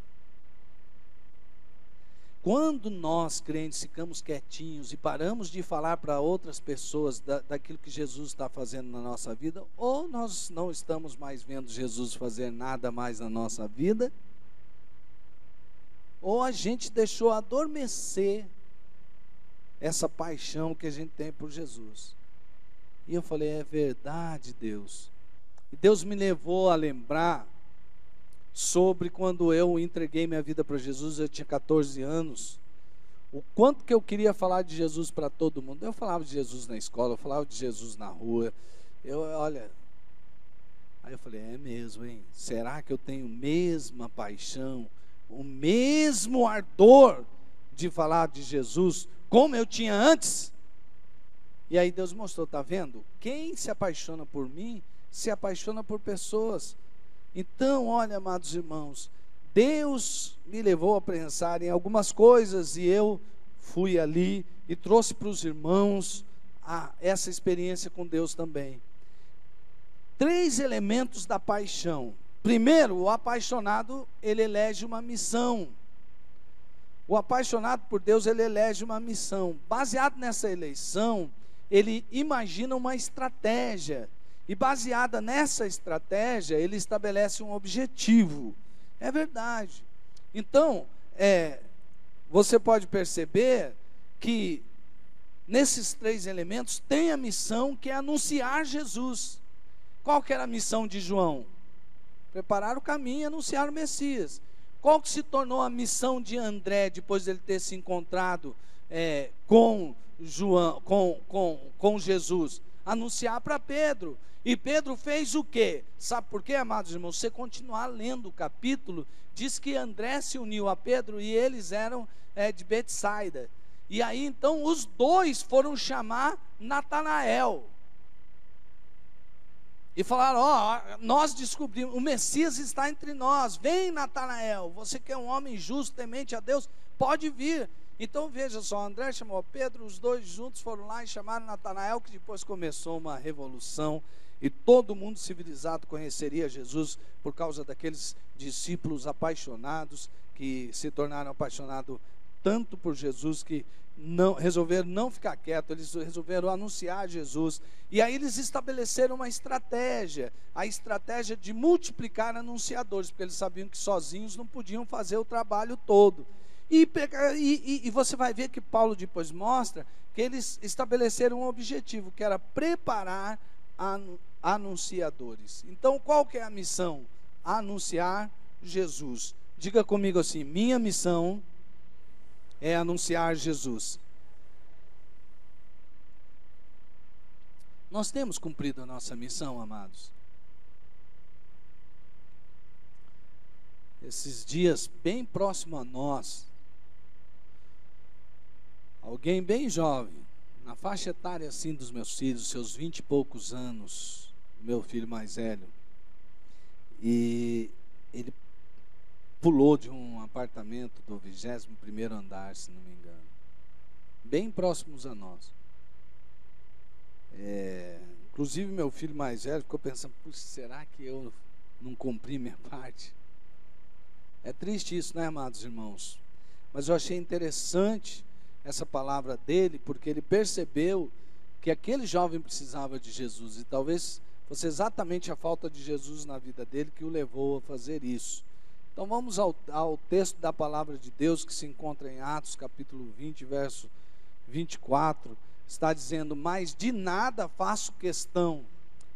Quando nós, crentes, ficamos quietinhos e paramos de falar para outras pessoas daquilo que Jesus está fazendo na nossa vida, ou nós não estamos mais vendo Jesus fazer nada mais na nossa vida, ou a gente deixou adormecer essa paixão que a gente tem por Jesus. E eu falei: é verdade, Deus. E Deus me levou a lembrar sobre quando eu entreguei minha vida para Jesus. Eu tinha 14 anos. O quanto que eu queria falar de Jesus para todo mundo. Eu falava de Jesus na escola, eu falava de Jesus na rua. Olha, aí eu falei: é mesmo, hein? Será que eu tenho a mesma paixão, o mesmo ardor de falar de Jesus como eu tinha antes? E aí Deus mostrou: está vendo? Quem se apaixona por mim, se apaixona por pessoas. Então, olha, amados irmãos, Deus me levou a pensar em algumas coisas, e eu fui ali e trouxe para os irmãos essa experiência com Deus também. 3 elementos da paixão. Primeiro, o apaixonado, ele elege uma missão. O apaixonado por Deus, ele elege uma missão. Baseado nessa eleição, ele imagina uma estratégia. E baseada nessa estratégia, ele estabelece um objetivo. É verdade. Então, você pode perceber que nesses 3 elementos tem a missão, que é anunciar Jesus. Qual que era a missão de João? Preparar o caminho e anunciar o Messias. Qual que se tornou a missão de André, depois de ele ter se encontrado com Jesus? Anunciar para Pedro. E Pedro fez o quê? Sabe por quê, amados irmãos? Se você continuar lendo o capítulo, diz que André se uniu a Pedro, e eles eram de Betsaida. E aí então os 2 foram chamar Natanael. E falaram: ó, nós descobrimos, o Messias está entre nós, vem Natanael, você que é um homem justo, temente a Deus, pode vir. Então veja só, André chamou Pedro, os dois juntos foram lá e chamaram Natanael, que depois começou uma revolução, e todo mundo civilizado conheceria Jesus por causa daqueles discípulos apaixonados, que se tornaram apaixonados tanto por Jesus, que resolveram não ficar quietos, eles resolveram anunciar Jesus. E aí eles estabeleceram uma estratégia, a estratégia de multiplicar anunciadores, porque eles sabiam que sozinhos não podiam fazer o trabalho todo. E você vai ver que Paulo depois mostra que eles estabeleceram um objetivo, que era preparar anunciadores. Então qual que é a missão? Anunciar Jesus. Diga comigo assim: minha missão é anunciar Jesus. Nós temos cumprido a nossa missão, amados. Esses dias, bem próximo a nós, alguém bem jovem, na faixa etária assim dos meus filhos, seus 20 e poucos anos, meu filho mais velho, e ele pulou de um apartamento do 21º andar, se não me engano, bem próximos a nós. Inclusive meu filho mais velho ficou pensando: puxa, será que eu não cumpri minha parte? É triste isso, né, amados irmãos? Mas eu achei interessante essa palavra dele, porque ele percebeu que aquele jovem precisava de Jesus, e talvez fosse exatamente a falta de Jesus na vida dele que o levou a fazer isso. Então vamos ao texto da palavra de Deus, que se encontra em Atos capítulo 20, verso 24, está dizendo: mas de nada faço questão,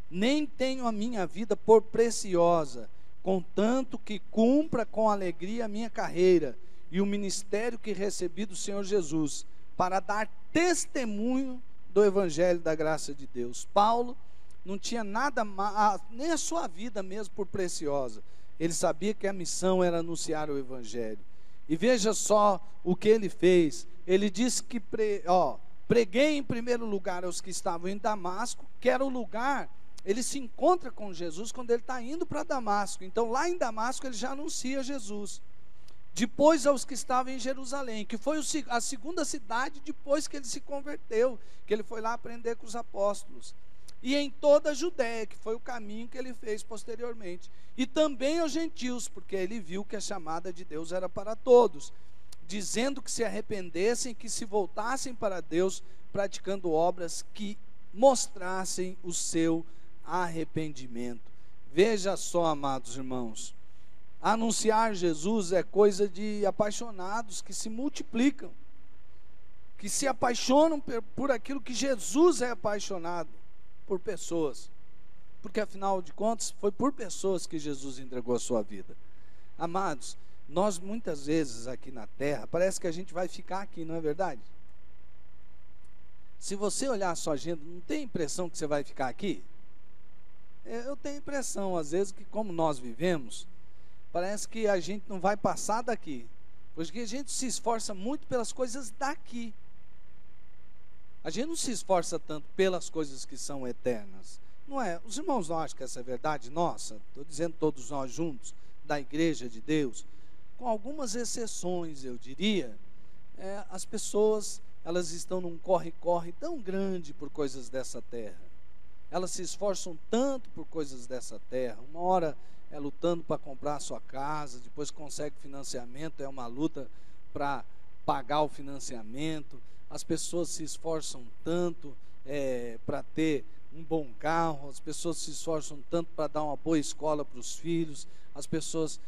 nem tenho a minha vida por preciosa, contanto que cumpra com alegria a minha carreira e o ministério que recebi do Senhor Jesus, para dar testemunho do evangelho da graça de Deus. Paulo não tinha nada, nem a sua vida mesmo por preciosa. Ele sabia que a missão era anunciar o evangelho. E veja só o que ele fez. Ele disse que preguei em primeiro lugar aos que estavam em Damasco, que era o lugar. Ele se encontra com Jesus quando ele está indo para Damasco. Então lá em Damasco ele já anuncia Jesus. Depois aos que estavam em Jerusalém, que foi a segunda cidade depois que ele se converteu, que ele foi lá aprender com os apóstolos. E em toda a Judéia, que foi o caminho que ele fez posteriormente. E também aos gentios, porque ele viu que a chamada de Deus era para todos, dizendo que se arrependessem, que se voltassem para Deus, praticando obras que mostrassem o seu arrependimento. Veja só, amados irmãos, anunciar Jesus é coisa de apaixonados que se multiplicam, que se apaixonam por aquilo que Jesus é apaixonado, por pessoas, porque afinal de contas foi por pessoas que Jesus entregou a sua vida. Amados, nós muitas vezes aqui na terra, parece que a gente vai ficar aqui, não é verdade? Se você olhar a sua agenda, não tem impressão que você vai ficar aqui? Eu tenho impressão, às vezes, que como nós vivemos, parece que a gente não vai passar daqui, porque a gente se esforça muito pelas coisas daqui. A gente não se esforça tanto pelas coisas que são eternas, não é? Os irmãos não acham que essa é verdade nossa? Estou dizendo todos nós juntos, da igreja de Deus, com algumas exceções, eu diria. As pessoas, elas estão num corre-corre tão grande por coisas dessa terra, elas se esforçam tanto por coisas dessa terra. Uma hora é lutando para comprar a sua casa, depois consegue financiamento, é uma luta para pagar o financiamento. As pessoas se esforçam tanto para ter um bom carro, as pessoas se esforçam tanto para dar uma boa escola para os filhos, as pessoas,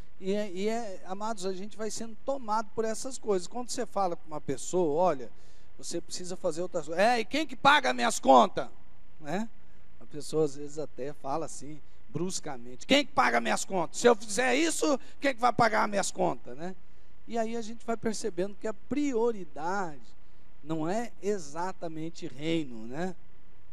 amados, a gente vai sendo tomado por essas coisas. Quando você fala com uma pessoa: olha, você precisa fazer outras coisas, e quem que paga minhas contas? Né? A pessoa às vezes até fala assim, bruscamente: quem que paga minhas contas? Se eu fizer isso, quem que vai pagar minhas contas? Né? E aí a gente vai percebendo que a prioridade não é exatamente reino, né?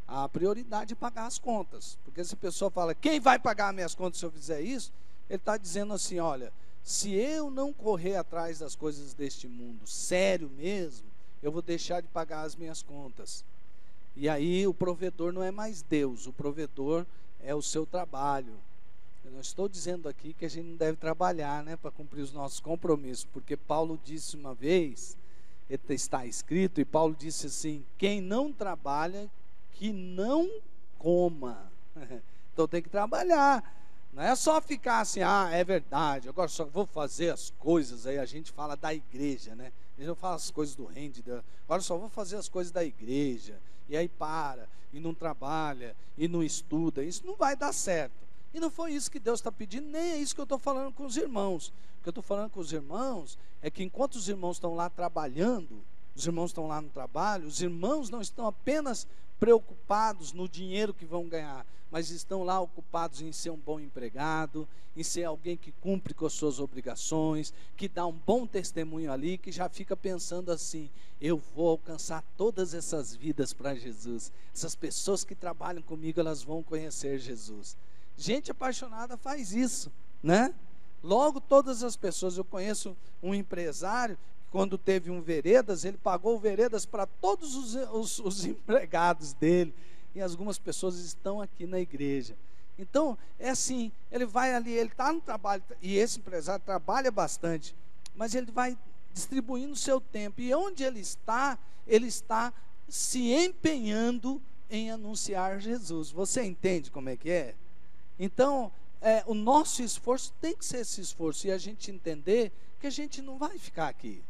A prioridade é pagar as contas. Porque se a pessoa fala: quem vai pagar minhas contas se eu fizer isso? Ele está dizendo assim: olha, se eu não correr atrás das coisas deste mundo, sério mesmo, eu vou deixar de pagar as minhas contas. E aí o provedor não é mais Deus, o provedor é o seu trabalho. Eu não estou dizendo aqui que a gente não deve trabalhar, né, para cumprir os nossos compromissos, porque Paulo disse uma vez, está escrito, e Paulo disse assim: quem não trabalha, que não coma. Então tem que trabalhar. Não é só ficar assim, é verdade, agora só vou fazer as coisas. Aí a gente fala da igreja, né? A gente não fala as coisas do reino de Deus. Agora só vou fazer as coisas da igreja. E aí para, e não trabalha, e não estuda. Isso não vai dar certo. E não foi isso que Deus está pedindo, nem é isso que eu estou falando com os irmãos. O que eu estou falando com os irmãos é que enquanto os irmãos estão lá trabalhando, os irmãos estão lá no trabalho, os irmãos não estão apenas preocupados no dinheiro que vão ganhar, mas estão lá ocupados em ser um bom empregado, em ser alguém que cumpre com as suas obrigações, que dá um bom testemunho ali, que já fica pensando assim: eu vou alcançar todas essas vidas para Jesus, essas pessoas que trabalham comigo, elas vão conhecer Jesus. Gente apaixonada faz isso, né? Logo todas as pessoas, eu conheço um empresário, quando teve um veredas, ele pagou veredas para todos os empregados dele, e algumas pessoas estão aqui na igreja. Então, é assim, ele vai ali, ele está no trabalho, e esse empresário trabalha bastante, mas ele vai distribuindo o seu tempo, e onde ele está se empenhando em anunciar Jesus. Você entende como é que é? Então, o nosso esforço tem que ser esse esforço, e a gente entender que a gente não vai ficar aqui.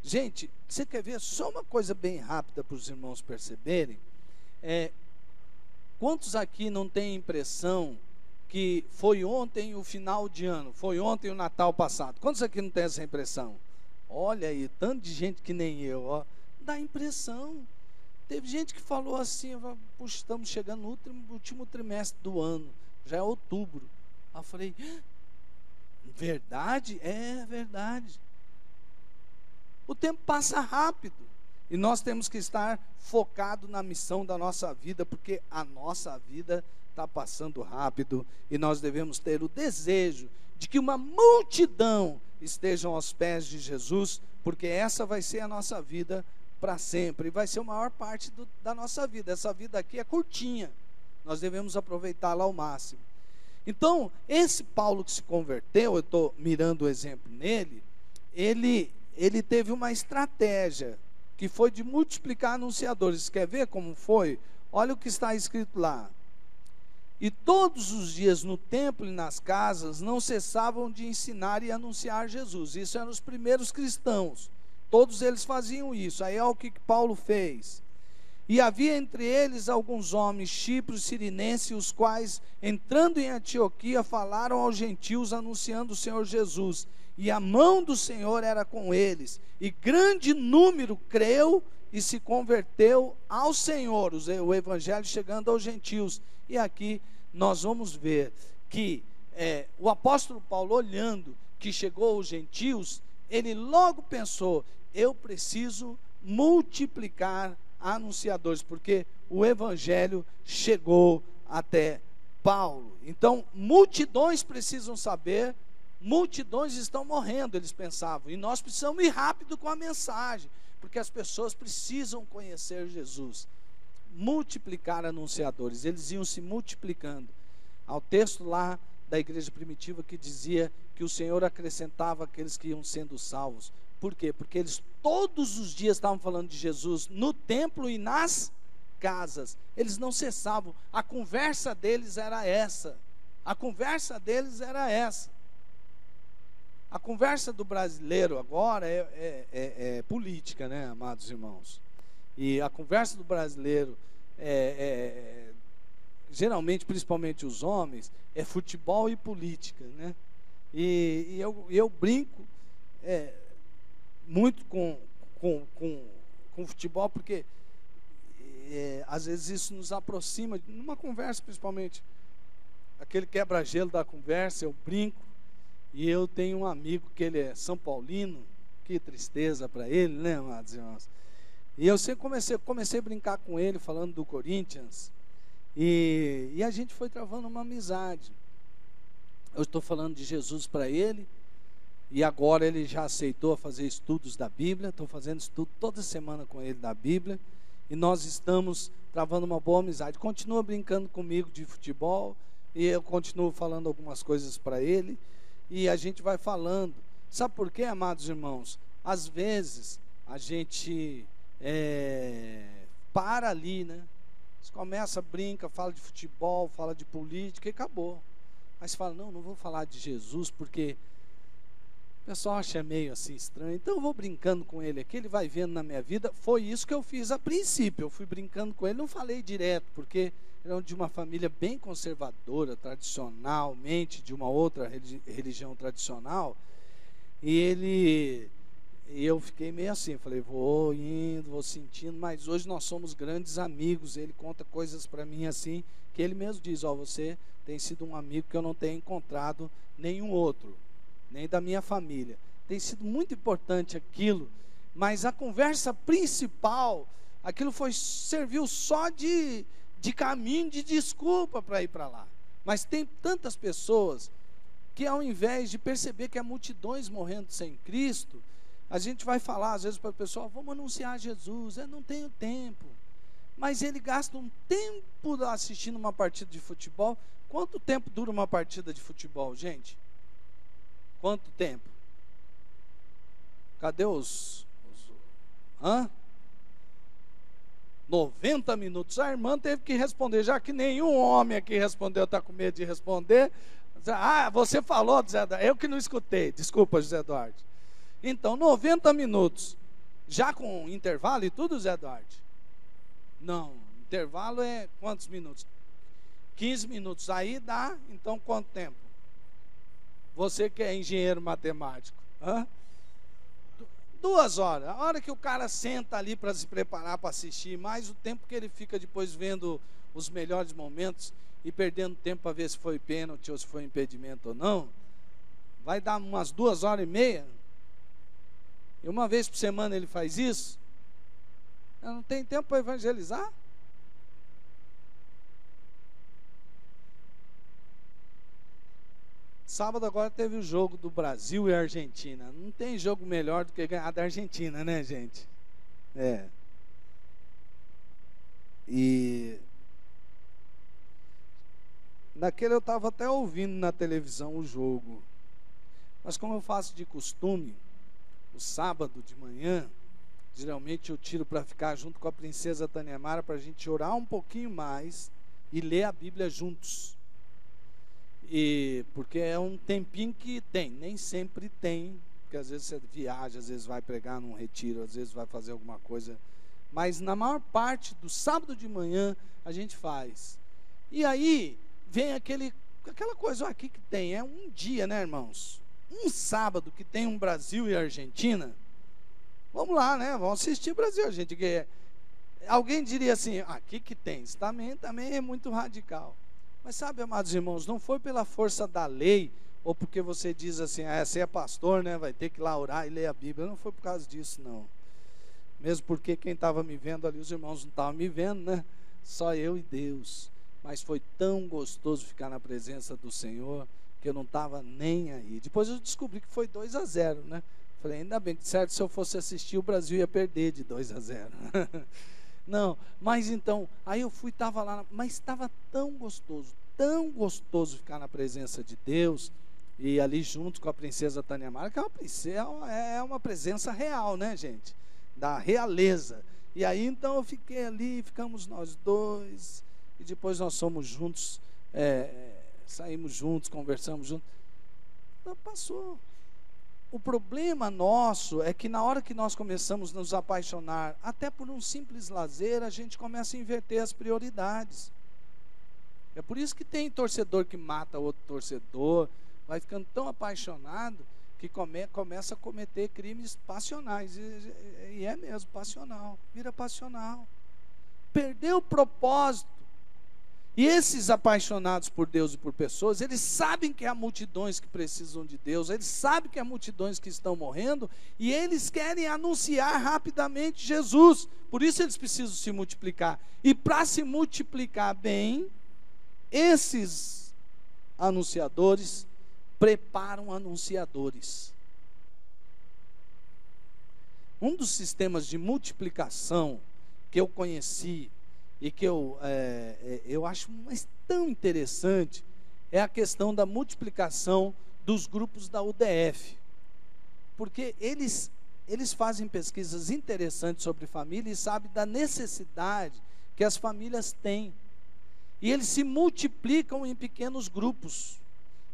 Gente, você quer ver só uma coisa bem rápida para os irmãos perceberem? Quantos aqui não têm impressão que foi ontem o final de ano, foi ontem o Natal passado? Quantos aqui não têm essa impressão? Olha aí, tanto de gente que nem eu, ó, dá impressão. Teve gente que falou assim: puxa, estamos chegando no último trimestre do ano, já é outubro. Aí eu falei: verdade? É verdade. O tempo passa rápido, e nós temos que estar focados na missão da nossa vida, porque a nossa vida está passando rápido, e nós devemos ter o desejo de que uma multidão estejam aos pés de Jesus, porque essa vai ser a nossa vida para sempre, e vai ser a maior parte da nossa vida. Essa vida aqui é curtinha, nós devemos aproveitá-la ao máximo. Então, esse Paulo que se converteu, eu estou mirando o exemplo nele, ele teve uma estratégia, que foi de multiplicar anunciadores. Quer ver como foi? Olha o que está escrito lá: e todos os dias no templo e nas casas não cessavam de ensinar e anunciar Jesus. Isso eram os primeiros cristãos, todos eles faziam isso. Aí é o que Paulo fez: e havia entre eles alguns homens chipros, sirinenses, os quais, entrando em Antioquia, falaram aos gentios, anunciando o Senhor Jesus. E a mão do Senhor era com eles, e grande número creu e se converteu ao Senhor, o evangelho chegando aos gentios. E aqui nós vamos ver que o apóstolo Paulo, olhando que chegou aos gentios, ele logo pensou: eu preciso multiplicar anunciadores, porque o evangelho chegou até Paulo. Então, multidões precisam saber, multidões estão morrendo, eles pensavam, e nós precisamos ir rápido com a mensagem, porque as pessoas precisam conhecer Jesus. Multiplicar anunciadores, eles iam se multiplicando. Há o texto lá da igreja primitiva que dizia que o Senhor acrescentava aqueles que iam sendo salvos. Por quê? Porque eles todos os dias estavam falando de Jesus no templo e nas casas. Eles não cessavam, a conversa deles era essa. A conversa deles era essa. A conversa do brasileiro agora é política, né, amados irmãos? E a conversa do brasileiro geralmente, principalmente os homens, é futebol e política, né? E eu brinco muito com futebol, porque às vezes isso nos aproxima, numa conversa principalmente, aquele quebra-gelo da conversa, eu brinco. E eu tenho um amigo que ele é São Paulino, que tristeza para ele, né, amados irmãos? E eu sempre comecei a brincar com ele, falando do Corinthians, e a gente foi travando uma amizade. Eu estou falando de Jesus para ele, e agora ele já aceitou fazer estudos da Bíblia. Estou fazendo estudo toda semana com ele da Bíblia, e nós estamos travando uma boa amizade. Continua brincando comigo de futebol, e eu continuo falando algumas coisas para ele, e a gente vai falando. Sabe por quê, amados irmãos? Às vezes a gente para ali, né? Você começa, brinca, fala de futebol, fala de política e acabou. Aí você fala, não vou falar de Jesus porque o pessoal acha meio assim estranho, então eu vou brincando com ele aqui, ele vai vendo na minha vida. Foi isso que eu fiz a princípio, eu fui brincando com ele, não falei direto, porque era de uma família bem conservadora, tradicionalmente, de uma outra religião tradicional, e eu fiquei meio assim, falei, vou indo, vou sentindo, mas hoje nós somos grandes amigos. Ele conta coisas para mim assim, que ele mesmo diz, você tem sido um amigo que eu não tenho encontrado nenhum outro, nem da minha família. Tem sido muito importante aquilo, mas a conversa principal, aquilo serviu só de caminho, de desculpa para ir para lá. Mas tem tantas pessoas que, ao invés de perceber que há multidões morrendo sem Cristo, a gente vai falar às vezes para o pessoal, vamos anunciar Jesus, eu não tenho tempo. Mas ele gasta um tempo assistindo uma partida de futebol. Quanto tempo dura uma partida de futebol, gente? Quanto tempo? Cadê os 90 minutos. A irmã teve que responder, já que nenhum homem aqui respondeu, está com medo de responder. Você falou, José Eduardo. Eu que não escutei, desculpa, José Eduardo. Então, 90 minutos, já com intervalo e tudo, José Eduardo? Não, intervalo é quantos minutos? 15 minutos, aí dá, então quanto tempo? Você que é engenheiro matemático, 2 horas, a hora que o cara senta ali para se preparar para assistir, mais o tempo que ele fica depois vendo os melhores momentos e perdendo tempo para ver se foi pênalti ou se foi impedimento ou não, vai dar umas 2h30, e uma vez por semana ele faz isso. Eu não tenho tempo para evangelizar? Sábado agora teve o jogo do Brasil e Argentina. Não tem jogo melhor do que ganhar da Argentina, né, gente? E naquele eu estava até ouvindo na televisão o jogo. Mas como eu faço de costume, o sábado de manhã, geralmente eu tiro para ficar junto com a princesa Taniamara, para a gente orar um pouquinho mais e ler a Bíblia juntos. E porque é um tempinho que tem, nem sempre tem, porque às vezes você viaja, às vezes vai pregar num retiro, às vezes vai fazer alguma coisa, mas na maior parte do sábado de manhã a gente faz. E aí vem aquela coisa, aqui que tem, é um dia, né, irmãos? Um sábado que tem um Brasil e Argentina, vamos lá, né? Vamos assistir Brasil e Argentina. Alguém diria assim, aqui que tem, isso também é muito radical. Mas sabe, amados irmãos, não foi pela força da lei, ou porque você diz assim, você é pastor, né? Vai ter que ir lá orar e ler a Bíblia. Não foi por causa disso, não. Mesmo porque quem estava me vendo ali, os irmãos não estavam me vendo, né? Só eu e Deus. Mas foi tão gostoso ficar na presença do Senhor, que eu não estava nem aí. Depois eu descobri que foi 2-0, né? Falei, ainda bem que certo, se eu fosse assistir, o Brasil ia perder de 2-0. Não, mas então, aí eu estava lá, mas estava tão gostoso ficar na presença de Deus, e ali junto com a princesa Taniamara, que é uma presença real, né, gente? Da realeza. E aí então eu fiquei ali, ficamos nós dois, e depois nós somos juntos, saímos juntos, conversamos juntos. Então passou. O problema nosso é que na hora que nós começamos a nos apaixonar, até por um simples lazer, a gente começa a inverter as prioridades. É por isso que tem torcedor que mata outro torcedor, vai ficando tão apaixonado que começa a cometer crimes passionais. E é mesmo, passional, vira passional. Perdeu o propósito. E esses apaixonados por Deus e por pessoas, eles sabem que há multidões que precisam de Deus, eles sabem que há multidões que estão morrendo, e eles querem anunciar rapidamente Jesus. Por isso eles precisam se multiplicar. E para se multiplicar bem, esses anunciadores preparam anunciadores. Um dos sistemas de multiplicação que eu conheci e que eu acho tão interessante é a questão da multiplicação dos grupos da UDF. Porque eles fazem pesquisas interessantes sobre família e sabem da necessidade que as famílias têm. E eles se multiplicam em pequenos grupos.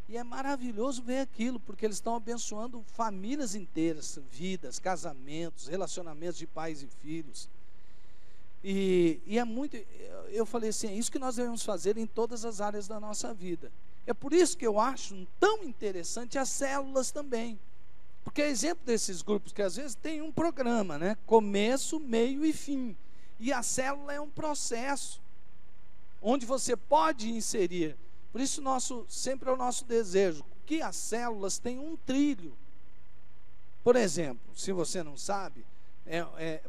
E é maravilhoso ver aquilo, porque eles estão abençoando famílias inteiras, vidas, casamentos, relacionamentos de pais e filhos. E é muito, eu falei assim, é isso que nós devemos fazer em todas as áreas da nossa vida. É por isso que eu acho tão interessante as células também. Porque é exemplo desses grupos que às vezes tem um programa, né? Começo, meio e fim. E a célula é um processo onde você pode inserir. Por isso sempre é o nosso desejo que as células tenham um trilho. Por exemplo, se você não sabe,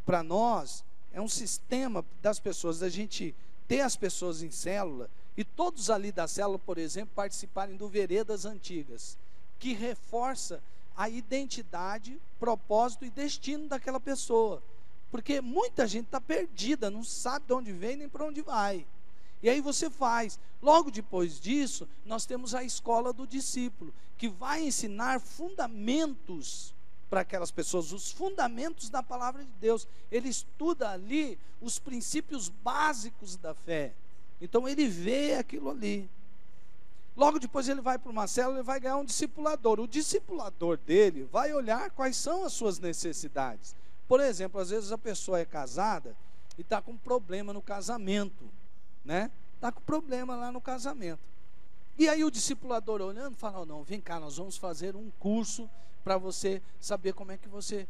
para nós é um sistema das pessoas, da gente ter as pessoas em célula e todos ali da célula, por exemplo, participarem do Veredas Antigas, que reforça a identidade, propósito e destino daquela pessoa. Porque muita gente está perdida, não sabe de onde vem nem para onde vai. E aí você faz. Logo depois disso, nós temos a escola do discípulo, que vai ensinar fundamentos para aquelas pessoas, os fundamentos da palavra de Deus. Ele estuda ali os princípios básicos da fé. Então ele vê aquilo ali. Logo depois ele vai para uma célula e vai ganhar um discipulador. O discipulador dele vai olhar quais são as suas necessidades. Por exemplo, às vezes a pessoa é casada e está com problema no casamento, né? Está com problema lá no casamento. E aí o discipulador olhando fala, não, vem cá, nós vamos fazer um curso para você saber como é que você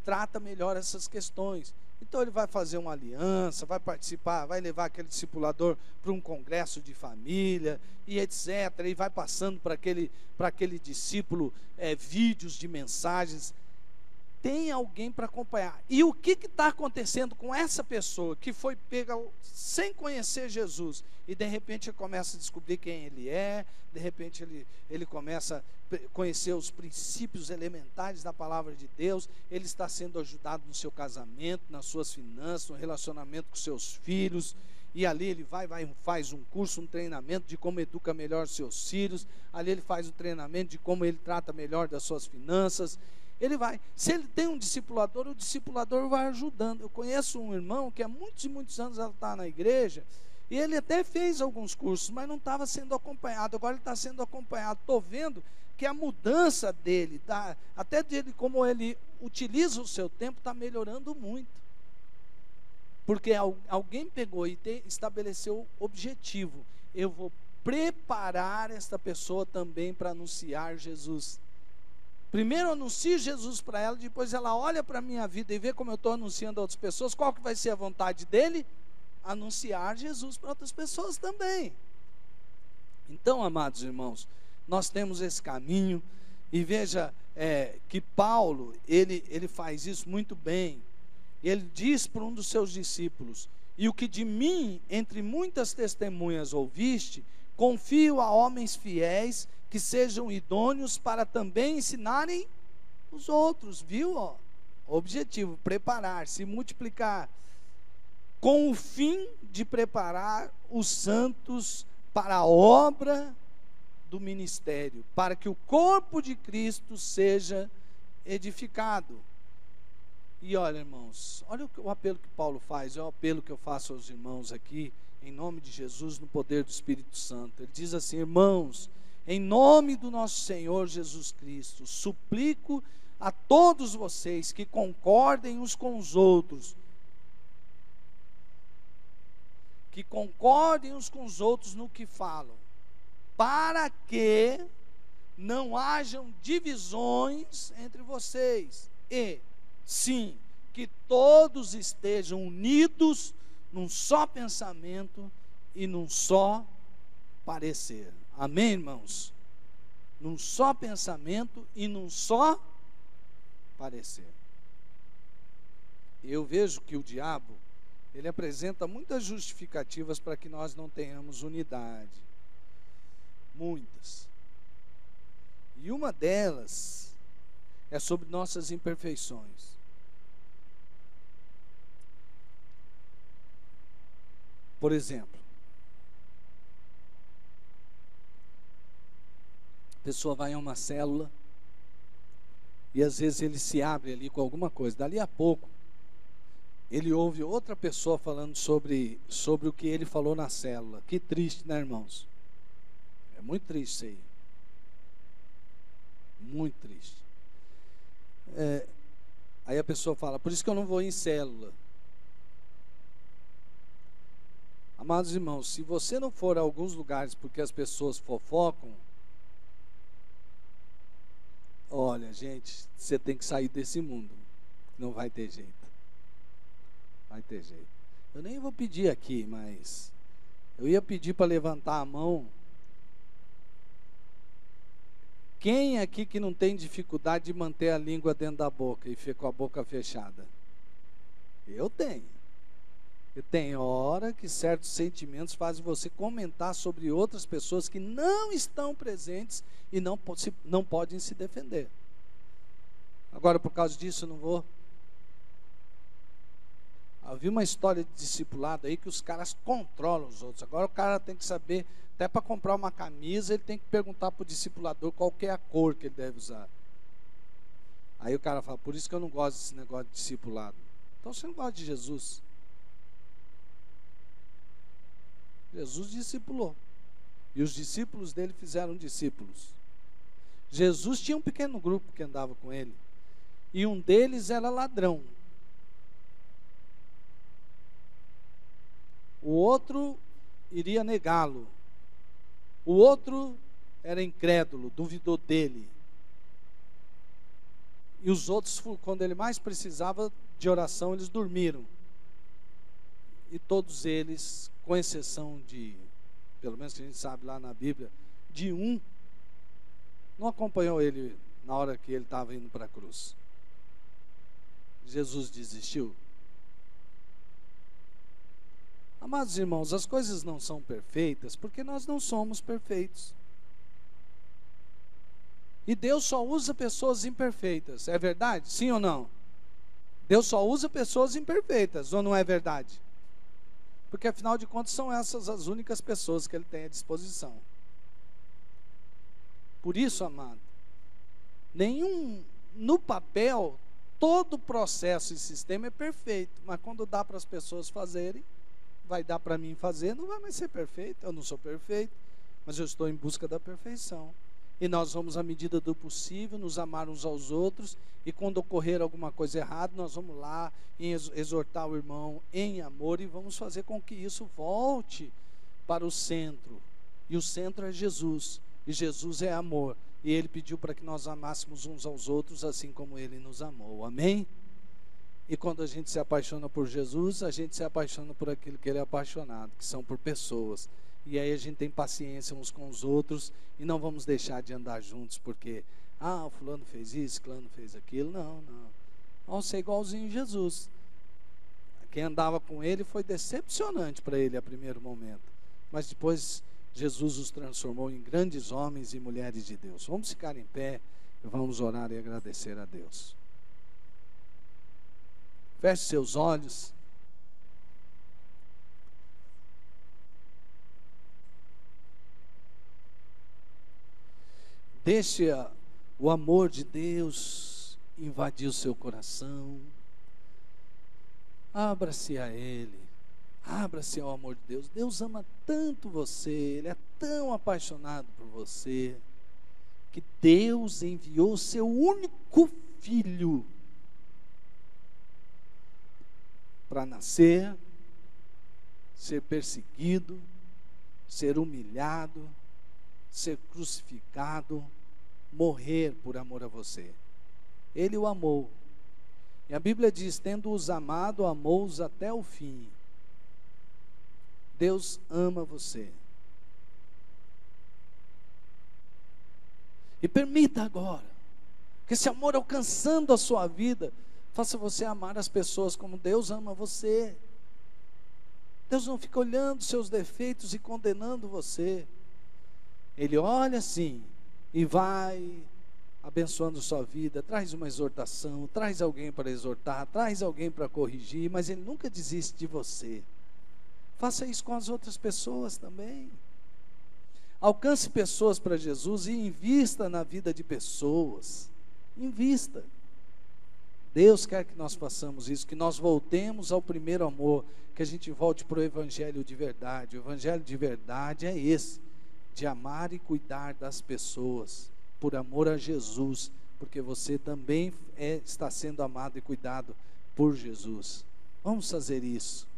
trata melhor essas questões. Então ele vai fazer uma aliança, vai participar, vai levar aquele discipulador para um congresso de família e etc. E vai passando para aquele discípulo vídeos de mensagens. Tem alguém para acompanhar. E o que está acontecendo com essa pessoa que foi pega sem conhecer Jesus e de repente ele começa a descobrir quem ele é, de repente ele começa a conhecer os princípios elementares da palavra de Deus, ele está sendo ajudado no seu casamento, nas suas finanças, no relacionamento com seus filhos, e ali ele faz um curso, um treinamento de como educa melhor seus filhos, ali ele faz o treinamento de como ele trata melhor das suas finanças. Ele vai, se ele tem um discipulador, o discipulador vai ajudando. Eu conheço um irmão que há muitos e muitos anos está na igreja, e ele até fez alguns cursos, mas não estava sendo acompanhado. Agora ele está sendo acompanhado. Estou vendo que a mudança dele, até dele como ele utiliza o seu tempo, está melhorando muito. Porque alguém pegou e estabeleceu o objetivo. Eu vou preparar esta pessoa também para anunciar Jesus. Primeiro eu anuncio Jesus para ela, depois ela olha para a minha vida e vê como eu estou anunciando a outras pessoas. Qual que vai ser a vontade dele? Anunciar Jesus para outras pessoas também. Então, amados irmãos, nós temos esse caminho. E veja que Paulo, ele faz isso muito bem. Ele diz para um dos seus discípulos, e o que de mim, entre muitas testemunhas ouviste, confio a homens fiéis, que sejam idôneos para também ensinarem os outros, viu? O objetivo, preparar, se multiplicar, com o fim de preparar os santos para a obra do ministério, para que o corpo de Cristo seja edificado. E olha, irmãos, olha o apelo que Paulo faz, é o apelo que eu faço aos irmãos aqui, em nome de Jesus, no poder do Espírito Santo. Ele diz assim, irmãos, em nome do nosso Senhor Jesus Cristo, suplico a todos vocês que concordem uns com os outros, no que falam, para que não hajam divisões entre vocês, e, sim, que todos estejam unidos num só pensamento e num só parecer. Amém, irmãos? Num só pensamento e num só parecer. Eu vejo que o diabo, ele apresenta muitas justificativas para que nós não tenhamos unidade. Muitas. E uma delas é sobre nossas imperfeições. Por exemplo, a pessoa vai a uma célula e às vezes ele se abre ali com alguma coisa. Dali a pouco, ele ouve outra pessoa falando sobre o que ele falou na célula. Que triste, né, irmãos? É muito triste isso aí. Muito triste. Aí a pessoa fala, por isso que eu não vou em célula. Amados irmãos, se você não for a alguns lugares porque as pessoas fofocam, olha, gente, você tem que sair desse mundo. Não vai ter jeito. Vai ter jeito. Eu nem vou pedir aqui, mas eu ia pedir para levantar a mão. Quem aqui que não tem dificuldade de manter a língua dentro da boca e fica com a boca fechada? Eu tenho. E tem hora que certos sentimentos fazem você comentar sobre outras pessoas que não estão presentes e não podem se defender. Agora, por causa disso, eu não vou. Havia uma história de discipulado aí que os caras controlam os outros. Agora o cara tem que saber, até para comprar uma camisa, ele tem que perguntar para o discipulador qual que é a cor que ele deve usar. Aí o cara fala, por isso que eu não gosto desse negócio de discipulado. Então você não gosta de Jesus. Jesus discipulou. E os discípulos dele fizeram discípulos. Jesus tinha um pequeno grupo que andava com ele. E um deles era ladrão. O outro iria negá-lo. O outro era incrédulo, duvidou dele. E os outros, quando ele mais precisava de oração, eles dormiram. E todos eles, com exceção de, pelo menos que a gente sabe lá na Bíblia, de um, não acompanhou ele na hora que ele estava indo para a cruz. Jesus desistiu. Amados irmãos, as coisas não são perfeitas porque nós não somos perfeitos. E Deus só usa pessoas imperfeitas. É verdade? Sim ou não? Deus só usa pessoas imperfeitas, ou não é verdade? Porque afinal de contas são essas as únicas pessoas que Ele tem à disposição. Por isso, amado, no papel, todo processo e sistema é perfeito, mas quando dá para as pessoas fazerem, vai dar para mim fazer, não vai mais ser perfeito. Eu não sou perfeito, mas eu estou em busca da perfeição. E nós vamos, à medida do possível, nos amar uns aos outros. E quando ocorrer alguma coisa errada, nós vamos lá exortar o irmão em amor e vamos fazer com que isso volte para o centro. E o centro é Jesus. E Jesus é amor. E Ele pediu para que nós amássemos uns aos outros assim como Ele nos amou. Amém? E quando a gente se apaixona por Jesus, a gente se apaixona por aquilo que Ele é apaixonado, que são por pessoas. E aí a gente tem paciência uns com os outros e não vamos deixar de andar juntos porque, o fulano fez isso, fulano fez aquilo. Não. Vamos ser igualzinho a Jesus. Quem andava com Ele foi decepcionante para ele a primeiro momento. Mas depois Jesus os transformou em grandes homens e mulheres de Deus. Vamos ficar em pé e vamos orar e agradecer a Deus. Feche seus olhos. Deixe o amor de Deus invadir o seu coração. Abra-se a Ele. Abra-se ao amor de Deus. Deus ama tanto você. Ele é tão apaixonado por você, que Deus enviou o seu único filho para nascer, ser perseguido, ser humilhado, ser crucificado, morrer por amor a você. Ele o amou. E a Bíblia diz, tendo-os amado, amou-os até o fim. Deus ama você. E permita agora que esse amor alcançando a sua vida, faça você amar as pessoas como Deus ama você. Deus não fica olhando seus defeitos e condenando você. Ele olha assim e vai abençoando sua vida. Traz uma exortação, traz alguém para exortar, traz alguém para corrigir, mas Ele nunca desiste de você. Faça isso com as outras pessoas também. Alcance pessoas para Jesus e invista na vida de pessoas. Invista. Deus quer que nós façamos isso, que nós voltemos ao primeiro amor, que a gente volte para o Evangelho de verdade. O Evangelho de verdade é esse, de amar e cuidar das pessoas, por amor a Jesus, porque você também está sendo amado e cuidado por Jesus. Vamos fazer isso.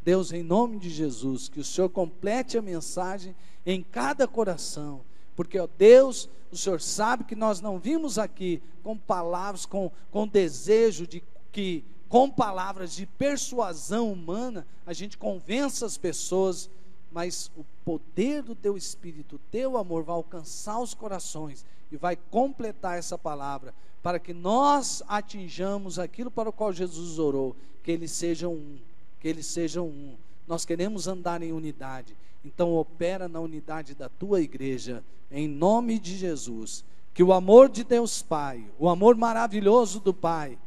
Deus, em nome de Jesus, que o Senhor complete a mensagem em cada coração, porque, ó Deus, o Senhor sabe que nós não vimos aqui com palavras, com desejo de que, com palavras de persuasão humana, a gente convença as pessoas, mas o poder do Teu Espírito, o Teu amor vai alcançar os corações e vai completar essa palavra, para que nós atinjamos aquilo para o qual Jesus orou, que eles sejam um. Que eles sejam um. Nós queremos andar em unidade. Então opera na unidade da tua igreja, em nome de Jesus. Que o amor de Deus Pai, o amor maravilhoso do Pai,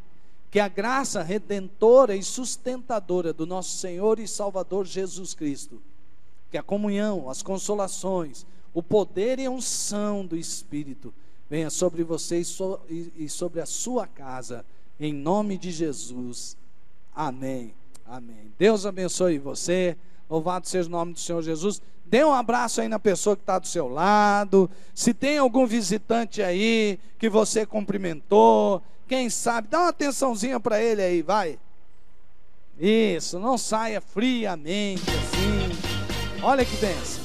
que a graça redentora e sustentadora do nosso Senhor e Salvador Jesus Cristo, que a comunhão, as consolações, o poder e a unção do Espírito venha sobre vocês e sobre a sua casa, em nome de Jesus. Amém. Amém. Deus abençoe você. Louvado seja o nome do Senhor Jesus. Dê um abraço aí na pessoa que está do seu lado. Se tem algum visitante aí que você cumprimentou, quem sabe, dá uma atençãozinha para ele aí, vai. Isso, não saia friamente assim. Olha que bênção.